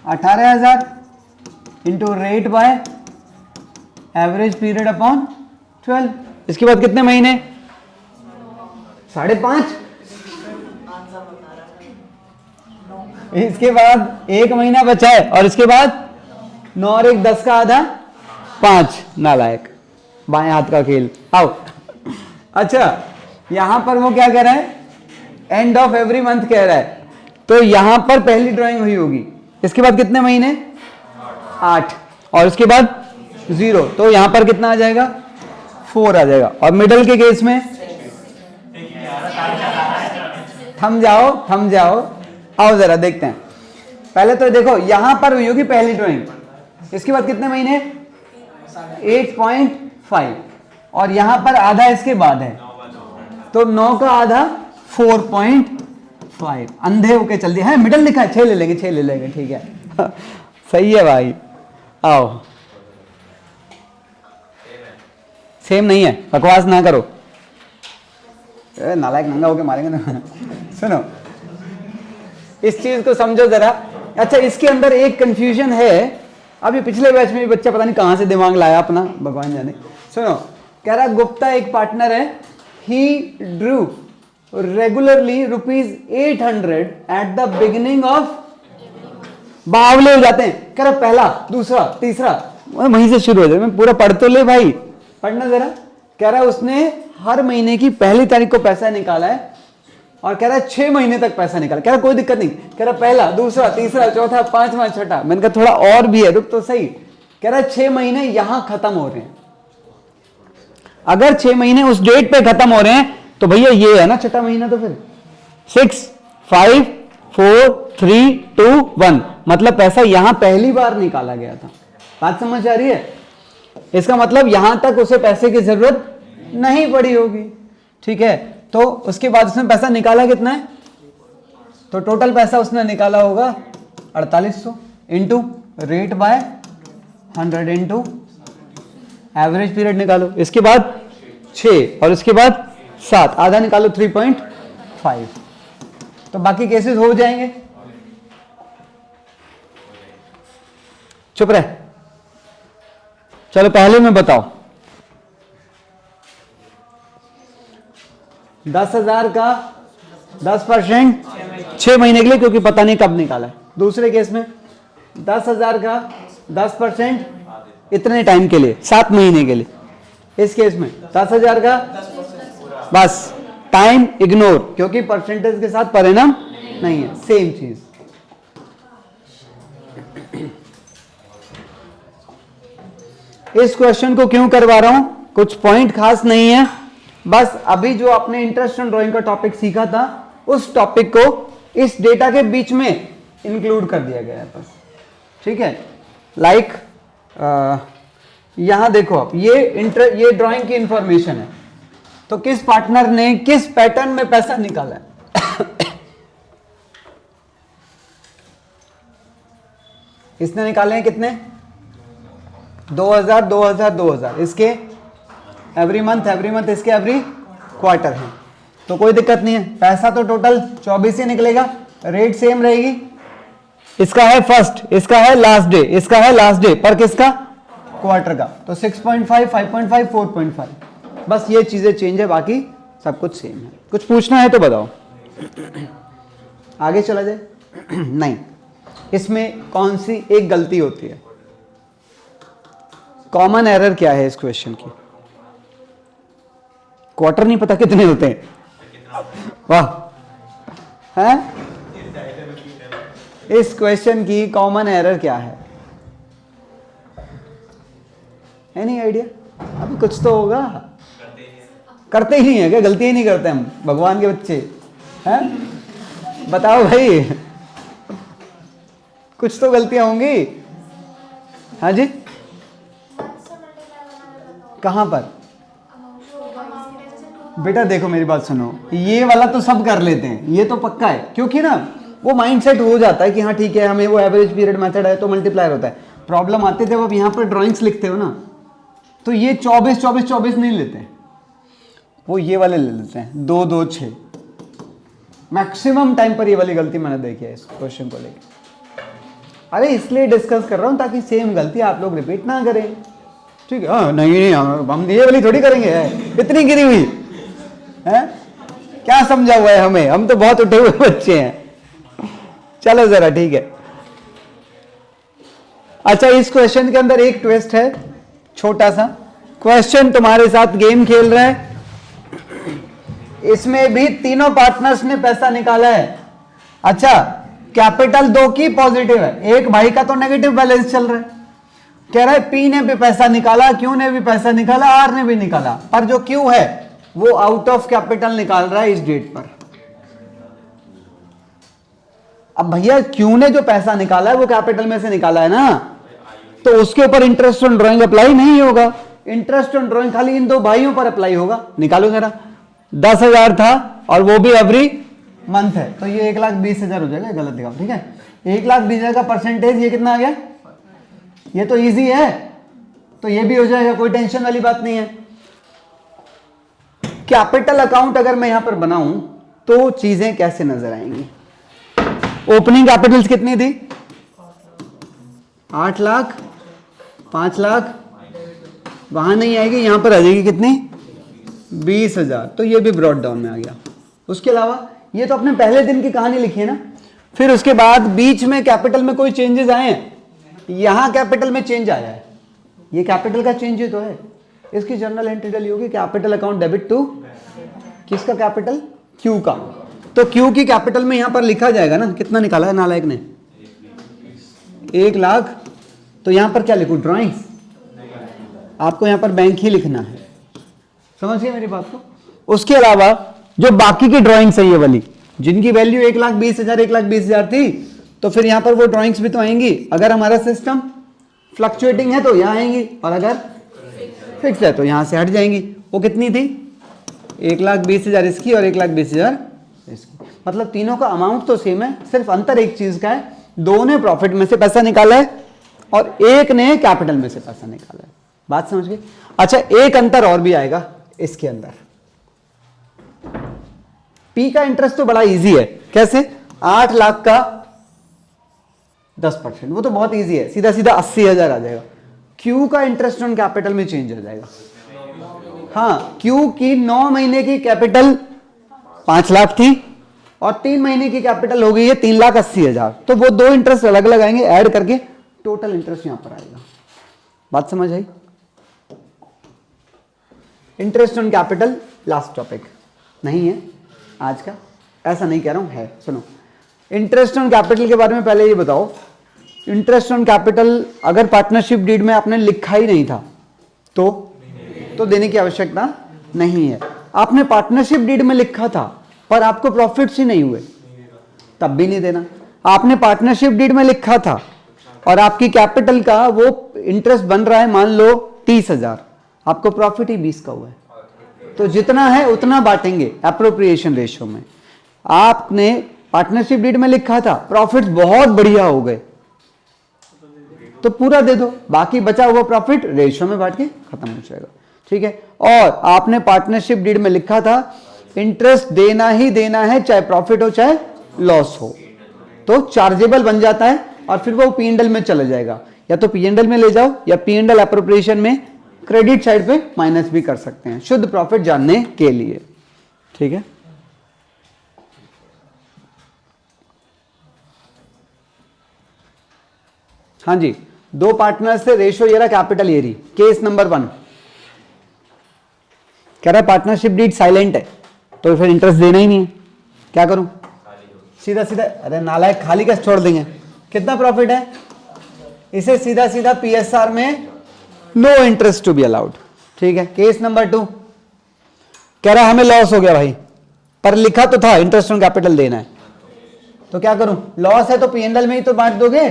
18000 into rate by average period upon 12। इसके बाद कितने महीने? 5.5। इसके बाद 1 महीना बचा है और इसके बाद 9 और 1 10 का आधा 5। नालायक, बाएं हाथ का खेल। आओ। अच्छा यहां पर वो क्या कह रहा है? एंड ऑफ एवरी मंथ कह रहा है, तो यहां पर पहली ड्राइंग हुई होगी। इसके बाद कितने महीने? 8 और उसके बाद 0, तो यहां पर कितना आ जाएगा? 4 आ जाएगा। और मिडल के केस में थम जाओ, आओ जरा देखते हैं। पहले तो देखो यहां पर हुई होगी पहली ड्राइंग, इसके बाद कितने महीने? 8.5 और यहां पर आधा इसके बाद है, तो 9 का आधा 4.5। अंधे होके चल दिया है, मिडल लिखा है, 6 ले लेंगे, ठीक है। सही है भाई। आओ, सेम नहीं है, बकवास ना करो। नालायक नंगा होके मारेंगे ना। सुनो इस चीज को समझो जरा। अच्छा इसके अंदर एक कंफ्यूजन है, अभी पिछले बैच में भी बच्चा पता नहीं कहां से दिमाग लाया अपना, भगवान जाने। सुनो, कह रहा गुप्ता एक पार्टनर है, he drew regularly ₹800 at the beginning of. बावले हो जाते हैं, कह रहा पहला, दूसरा, तीसरा, वहीं से शुरू हो जाए। मैं पूरा पढ़ तो ले भाई, पढ़ना जरा। कह रहा उसने हर महीने की पहली तारीख को पैसा निकाला है और कह रहा है 6 महीने तक पैसा निकाला। कह रहा कोई दिक्कत नहीं, कह रहा पहला, दूसरा, तीसरा, चौथा, 5वां, 6ठा। मैंने कहा थोड़ा और भी है, रुक तो सही। कह रहा 6 महीने यहां खत्म हो रहे हैं। अगर 6 महीने उस डेट पे खत्म हो रहे हैं तो भैया ये है ना 6ठा महीना, तो फिर 6, 5, 4, 3, 2, 1, मतलब पैसा यहां पहली बार निकाला गया था। बात समझ आ रही है? इसका मतलब यहां तक उसे पैसे की जरूरत नहीं पड़ी होगी, ठीक है। तो उसके बाद उसने पैसा निकाला कितना है, तो टोटल पैसा उसने निकाला होगा 4800 into rate by 100 into average period निकालो, इसके बाद 6 और उसके बाद 7, आधा निकालो 3.5, तो बाकी केसेस हो जाएंगे। चुप रहे, चलो पहले में बताओ 10,000 का 10% 6 महीने के लिए, क्योंकि पता नहीं कब निकाला है। दूसरे केस में 10,000 का 10% इतने टाइम के लिए, 7 महीने के लिए। इस केस में 10,000 का बस टाइम इग्नोर, क्योंकि परसेंटेज के साथ परिणाम नहीं है, सेम चीज। इस क्वेश्चन को क्यों करवा रहा हूं, कुछ पॉइंट खास नहीं है, बस अभी जो आपने इंटरेस्ट इन ड्राइंग का टॉपिक सीखा था उस टॉपिक को इस डेटा के बीच में इंक्लूड कर दिया गया है बस, ठीक है। लाइक यहां देखो आप, ये ड्राइंग की इंफॉर्मेशन है, तो किस पार्टनर ने किस पैटर्न में पैसा निकाला है इसने निकाले हैं कितने, 2000 2000 2000, इसके एवरी मंथ इसके एवरी क्वार्टर है, तो कोई दिक्कत नहीं है। पैसा तो टोटल 24 ही निकलेगा, रेट सेम रहेगी। इसका है फर्स्ट, इसका है लास्ट डे, इसका है लास्ट डे पर किसका, क्वार्टर का, तो 6.5 5.5 4.5, बस ये चीजें चेंज है, बाकी सब कुछ सेम है। कुछ पूछना है तो बताओ, आगे चला जाए नहीं, इसमें कौन सी एक गलती होती है, कॉमन एरर क्या है इस क्वेश्चन की, क्वार्टर नहीं पता कितने होते हैं, वाह है। इस क्वेश्चन की कॉमन एरर क्या है, एनी आइडिया, अभी कुछ तो होगा, करते ही नहीं है क्या, गलती ही नहीं करते हम, भगवान के बच्चे हैं, बताओ भाई, कुछ तो गलतियां होंगी। हाँ जी, कहां पर, बेटा देखो मेरी बात सुनो, ये वाला तो सब कर लेते हैं, ये तो पक्का है, क्योंकि ना वो माइंडसेट हो जाता है कि हाँ ठीक है, हमें वो एवरेज पीरियड मेथड है तो मल्टीप्लायर होता है। प्रॉब्लम आती है जब आप यहाँ पर ड्राइंग्स लिखते हो ना, तो ये 24 24 24 नहीं लेते हैं, वो ये वाले ले लेते हैं 2 2 6, मैक्सिमम टाइम पर ये वाली गलती मैंने देखी है इस क्वेश्चन को लेकर। अरे इसलिए डिस्कस कर रहा हूँ ताकि सेम गलती आप लोग रिपीट ना करें, ठीक है। हाँ नहीं हम ये वाली थोड़ी करेंगे, इतनी गिरी हुई है, क्या समझा हुआ है हमें, हम तो बहुत उठे हुए बच्चे हैं। चलो जरा ठीक है। अच्छा, इस क्वेश्चन के अंदर एक ट्विस्ट है, छोटा सा क्वेश्चन तुम्हारे साथ गेम खेल रहा है, इसमें भी तीनों पार्टनर्स ने पैसा निकाला है। अच्छा, कैपिटल 2 की पॉजिटिव है, एक भाई का तो नेगेटिव बैलेंस चल रहा है, कह रहा है पी ने भी पैसा निकाला, क्यू ने भी पैसा निकाला, आर ने भी निकाला, पर जो क्यू है वो आउट ऑफ कैपिटल निकाल रहा है इस डेट पर। अब भैया क्यू ने जो पैसा निकाला है वो कैपिटल में से निकाला है ना, तो उसके ऊपर इंटरेस्ट ऑन ड्राइंग अप्लाई नहीं होगा, इंटरेस्ट ऑन ड्राइंग खाली इन दो भाइयों पर अप्लाई होगा। निकालो जरा, 10,000 था और वो भी एवरी मंथ है, तो ये 1,20,000 हो जाएगा, गलत दिखाओ, ठीक है। 1,20,000 का परसेंटेज ये कितना आ गया, ये तो इजी है, तो ये भी हो जाएगा, कोई टेंशन वाली बात नहीं है। कैपिटल अकाउंट अगर मैं यहां पर बनाऊं तो चीजें कैसे नजर आएंगी, ओपनिंग कैपिटल्स कितनी थी, 8 लाख, 5 लाख, वहां नहीं आएगी, यहां पर आ जाएगी कितनी, 20,000, तो ये भी ब्रॉड डाउन में आ गया। उसके अलावा ये तो अपने पहले दिन की कहानी लिखी है ना, फिर उसके बाद बीच में कैपिटल में कोई चेंजेस आए हैं, यहां कैपिटल में चेंज आया है, ये कैपिटल का चेंज तो है, इसकी जर्नल एंट्री डाली होगी, कैपिटल अकाउंट डेबिट टू किसका कैपिटल, क्यू का, तो क्यू की कैपिटल में यहां पर लिखा जाएगा ना, कितना निकाला है नालायक ने, 1 लाख, तो यहां पर क्या लिखूं, ड्राइंग्स, आपको यहां पर बैंक ही लिखना है, समझिए मेरी बात को। उसके अलावा जो बाकी की ड्राइंग्स है ये वाली, जिनकी वैल्यू 1,20,000 1,20,000 थी, तो फिर यहां पर वो ड्राइंग्स भी तो आएंगी, अगर हमारा सिस्टम फ्लक्चुएटिंग है तो यहां आएंगी, और अगर फिक्स है तो यहां से हट जाएंगी। वो कितनी थी? 1,20,000 इसकी और 1,20,000 इसकी। मतलब तीनों का अमाउंट तो सेम है, सिर्फ अंतर एक चीज का है, दो ने प्रॉफिट में से पैसा निकाला है और एक ने कैपिटल में से पैसा निकाला है। बात समझ गए? अच्छा, एक अंतर और भी आएगा इसके अंदर। पी का इंटरेस्ट तो बड़ा इजी है। कैसे? 8 लाख का 10%, वो तो बहुत इजी है, सीधा सीधा 80,000 आ जाएगा। क्यू का इंटरेस्ट ऑन कैपिटल में चेंज हो जाएगा। हाँ, क्यू की 9 महीने की कैपिटल 5 लाख थी और 3 महीने की कैपिटल हो गई है 3,80,000। तो वो दो इंटरेस्ट अलग अलग आएंगे, ऐड करके टोटल इंटरेस्ट यहां पर आएगा। बात समझ आई? Interest on capital last topic नहीं है आज का, ऐसा नहीं कह रहा हूं, है। सुनो, इंटरेस्ट ऑन कैपिटल के बारे में पहले ये बताओ, इंटरेस्ट ऑन कैपिटल अगर पार्टनरशिप डीड में आपने लिखा ही नहीं था तो देने की आवश्यकता नहीं है। आपने पार्टनरशिप डीड में लिखा था पर आपको प्रॉफिट्स ही नहीं हुए, तब भी नहीं देना। आपने पार्टनरशिप डीड में लिखा था और आपकी कैपिटल का वो इंटरेस्ट बन रहा है मान लो 30,000, आपको प्रॉफिट ही 20 का हुआ है, तो जितना है उतना बांटेंगे एप्रोप्रिएशन रेशियो में। आपने पार्टनरशिप डीड में लिखा था, प्रॉफिट्स बहुत बढ़िया हो गए, तो पूरा दे दो, बाकी बचा हुआ प्रॉफिट रेशियो में बांट के खत्म हो जाएगा। ठीक है? और आपने पार्टनरशिप डीड में लिखा था इंटरेस्ट देना ही देना है, चाहे प्रॉफिट हो चाहे लॉस हो, तो चार्जेबल बन जाता है और फिर वो P&L में चला जाएगा। या तो P&L में ले जाओ या P&L एप्रोप्रिएशन में क्रेडिट साइड पे माइनस भी कर सकते हैं, शुद्ध प्रॉफिट जानने के लिए। ठीक है? हाँ जी, दो पार्टनर से रेशियो ये रहा, कैपिटल ये रही। केस नंबर 1 कह रहा है पार्टनरशिप डीड साइलेंट है, तो फिर इंटरेस्ट देना ही नहीं है, क्या करूं? सीधा सीधा, अरे नालायक, खाली कैसे छोड़ देंगे? कितना प्रॉफिट है? इसे सीधा सीधा PSR में no interest to be allowed. ठीक है? केस नंबर 2 कह रहा है हमें लॉस हो गया भाई, पर लिखा तो था इंटरेस्ट ऑन कैपिटल देना है, तो क्या करूं? लॉस है तो P&L में ही तो बांट दोगे,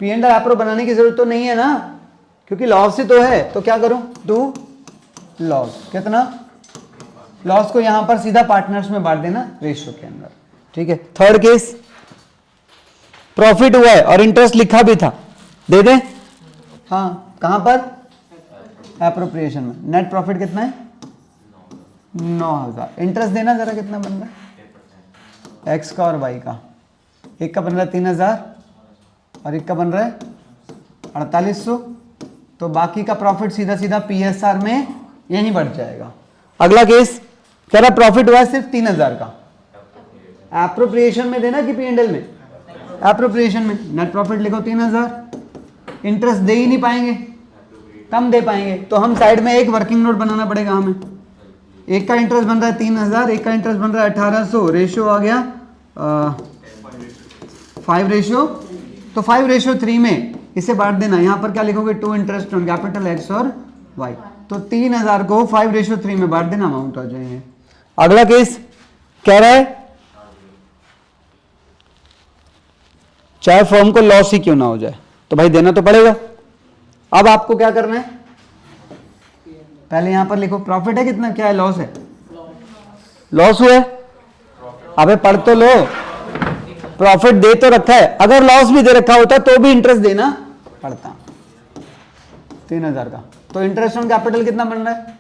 P&L एप्रो बनाने की जरूरत तो नहीं है ना, क्योंकि लॉस ही तो है। तो क्या करूं? टू लॉस, कितना लॉस को यहां पर सीधा पार्टनर्स में बांट देना रेशियो के अंदर। ठीक है? थर्ड केस, प्रॉफिट हुआ है और इंटरेस्ट लिखा भी था, दे दे। हाँ, कहां पर? एप्रोप्रिएशन में। नेट प्रॉफिट कितना है? 9,000। इंटरेस्ट देना जरा, कितना बन रहा है? एक्स का और वाई का, एक का बन रहा है 3,000 और एक का बन रहा है 4,800, तो बाकी का प्रॉफिट सीधा सीधा PSR में यही बढ़ जाएगा। अगला केस कह रहा प्रॉफिट हुआ है सिर्फ 3,000 का, एप्रोप्रिएशन में देना कि P&L में? एप्रोप्रिएशन में। नेट प्रॉफिट लिखो 3,000, इंटरेस्ट दे ही नहीं पाएंगे, कम दे पाएंगे, तो हम साइड में एक वर्किंग नोट बनाना पड़ेगा हमें। एक का इंटरेस्ट बन रहा है 3,000, एक का इंटरेस्ट बन रहा है 1,800, रेशियो आ गया 5 रेशियो, तो 5:3 में इसे बांट देना। यहां पर क्या लिखोगे? To interest on capital X और वाई, तो 3,000 को 5:3 में बांट देना, अमाउंट आ जाएंगे। अगला केस कह रहा है चाहे फर्म को लॉस ही क्यों ना हो जाए, तो भाई देना तो पड़ेगा। अब आपको क्या करना है? पहले यहां पर लिखो प्रॉफिट है कितना, क्या है? लॉस है, लॉस हुआ है। अबे पढ़ तो लो, प्रॉफिट दे तो रखा है, अगर लॉस भी दे रखा होता तो भी इंटरेस्ट देना पड़ता। 3,000 का, तो इंटरेस्ट ऑन कैपिटल कितना बन रहा है?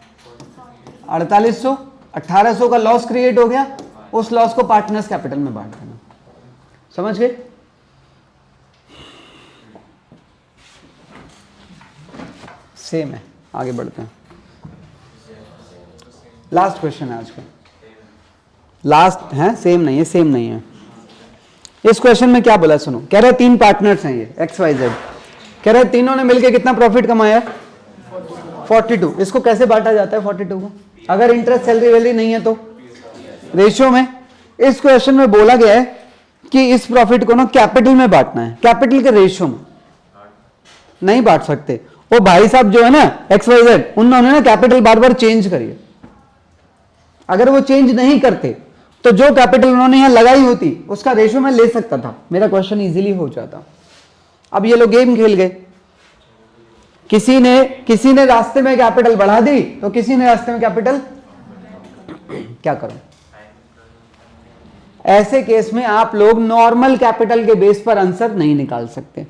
4,800। 1,800 का लॉस क्रिएट हो गया, उस लॉस को पार्टनर्स कैपिटल में बांट देना। समझ गए? सेम है, आगे बढ़ते हैं। लास्ट क्वेश्चन है आज का, लास्ट है, सेम नहीं है, सेम नहीं है। इस क्वेश्चन में क्या बोला सुनो, कह रहे 3 पार्टनर्स हैं ये XYZ, कह रहे तीनों ने मिलकर कितना प्रॉफिट कमाया? 42। इसको कैसे बांटा जाता है 42 को? अगर इंटरेस्ट सैलरी वैलरी नहीं है तो रेशियो में। इस क्वेश्चन में बोला गया है कि इस प्रॉफिट को ना कैपिटल में बांटना है, कैपिटल के रेशियो में नहीं बांट सकते। वो भाई साहब जो है ना XYZ, उन्होंने ना कैपिटल बार बार चेंज करी है, अगर वो चेंज नहीं करते तो जो कैपिटल उन्होंने यहां लगाई होती उसका रेशियो मैं ले सकता था, मेरा क्वेश्चन इजीली हो जाता। अब ये लोग गेम खेल गए किसी ने रास्ते में कैपिटल बढ़ा दी तो किसी ने रास्ते में कैपिटल क्या करो। ऐसे केस में आप लोग नॉर्मल कैपिटल के बेस पर आंसर नहीं निकाल सकते।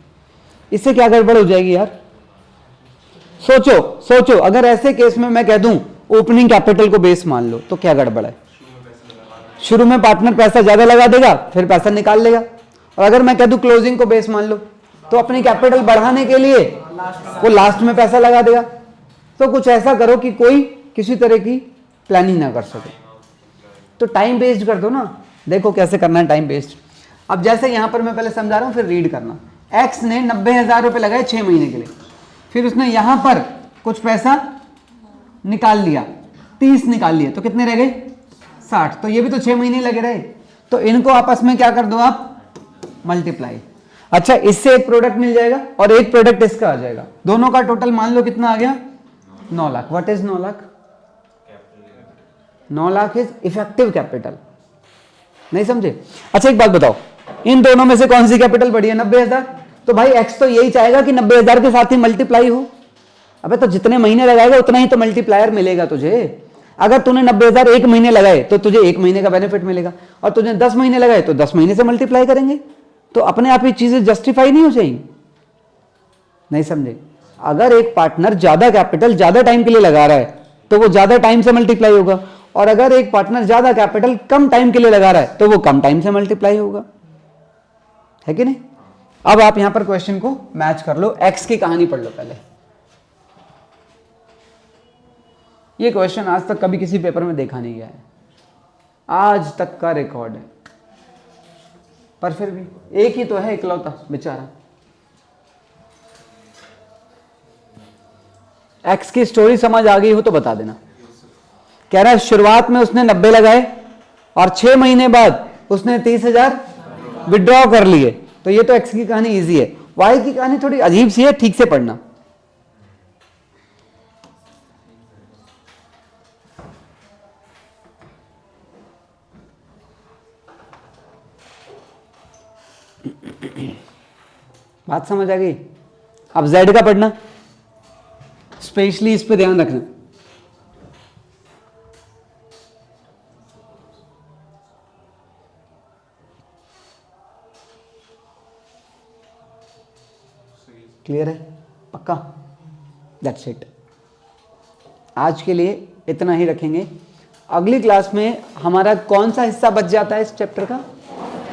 इससे क्या गड़बड़ हो जाएगी यार, सोचो अगर ऐसे केस में मैं कह दूं ओपनिंग कैपिटल को बेस मान लो तो क्या गड़बड़ है। शुरू में पार्टनर पैसा ज्यादा लगा देगा फिर पैसा निकाल लेगा, और अगर मैं कह दूं क्लोजिंग को बेस मान लो तो अपनी कैपिटल बढ़ाने के लिए वो लास्ट में पैसा लगा देगा। तो कुछ ऐसा करो कि कोई किसी तरह की प्लानिंग ना कर सके, तो टाइम वेस्ट कर दो ना। देखो कैसे करना है टाइम वेस्ट। अब जैसे यहां पर मैं पहले समझा रहा हूं फिर रीड करना। एक्स ने 90,000 रुपए लगाए 6 महीने के लिए, फिर उसने यहां पर कुछ पैसा निकाल लिया, 30 निकाल लिया, तो कितने रह गए 60। तो ये भी तो 6 महीने लगे रहे, तो इनको आपस में क्या कर दो आप मल्टीप्लाई। अच्छा, इससे एक प्रोडक्ट मिल जाएगा और एक प्रोडक्ट इसका आ जाएगा, दोनों का टोटल मान लो कितना आ गया 9 lakh. What is 9 lakh? 9 lakh is effective capital. नहीं समझे? अच्छा एक बात बताओ, इन दोनों में से कौन सी कैपिटल बढ़ी है? 90,000। तो भाई एक्स तो यही चाहेगा कि 90,000 के साथ ही मल्टीप्लाई हो। अबे तो जितने महीने लगाएगा उतना ही तो मल्टीप्लायर मिलेगा तुझे। अगर तूने 90,000 एक महीने लगाए तो तुझे एक महीने का बेनिफिट मिलेगा, और तुझे 10 महीने लगाए तो 10 महीने से मल्टीप्लाई करेंगे, तो अपने आप ही चीजें जस्टिफाई नहीं हो जाएंगी। नहीं समझे? अगर एक पार्टनर ज्यादा कैपिटल ज्यादा टाइम के लिए लगा रहा है तो वो ज्यादा टाइम से मल्टीप्लाई होगा, और अगर एक पार्टनर ज्यादा कैपिटल कम टाइम के लिए लगा रहा है तो वो कम टाइम से मल्टीप्लाई होगा, है कि नहीं? अब आप यहां पर क्वेश्चन को मैच कर लो, एक्स की कहानी पढ़ लो पहले। ये क्वेश्चन आज तक कभी किसी पेपर में देखा नहीं गया है, आज तक का रिकॉर्ड है, पर फिर भी एक ही तो है इकलौता बेचारा। एक्स की स्टोरी समझ आ गई हो तो बता देना। कह रहा है शुरुआत में उसने 90 लगाए और 6 महीने बाद उसने 30,000 विड्रॉ कर लिए, तो ये तो एक्स की कहानी इजी है। वाई की कहानी थोड़ी अजीब सी है, ठीक से पढ़ना। बात समझ आ गई? अब जेड का पढ़ना, स्पेशली इस पे ध्यान रखना। क्लियर है? पक्का? That's it. आज के लिए इतना ही रखेंगे। अगली क्लास में हमारा कौन सा हिस्सा बच जाता है इस चैप्टर का?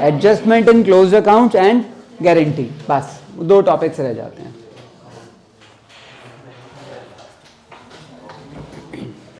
Adjustment in close accounts and guarantee. बस 2 टॉपिक्स रह जाते हैं।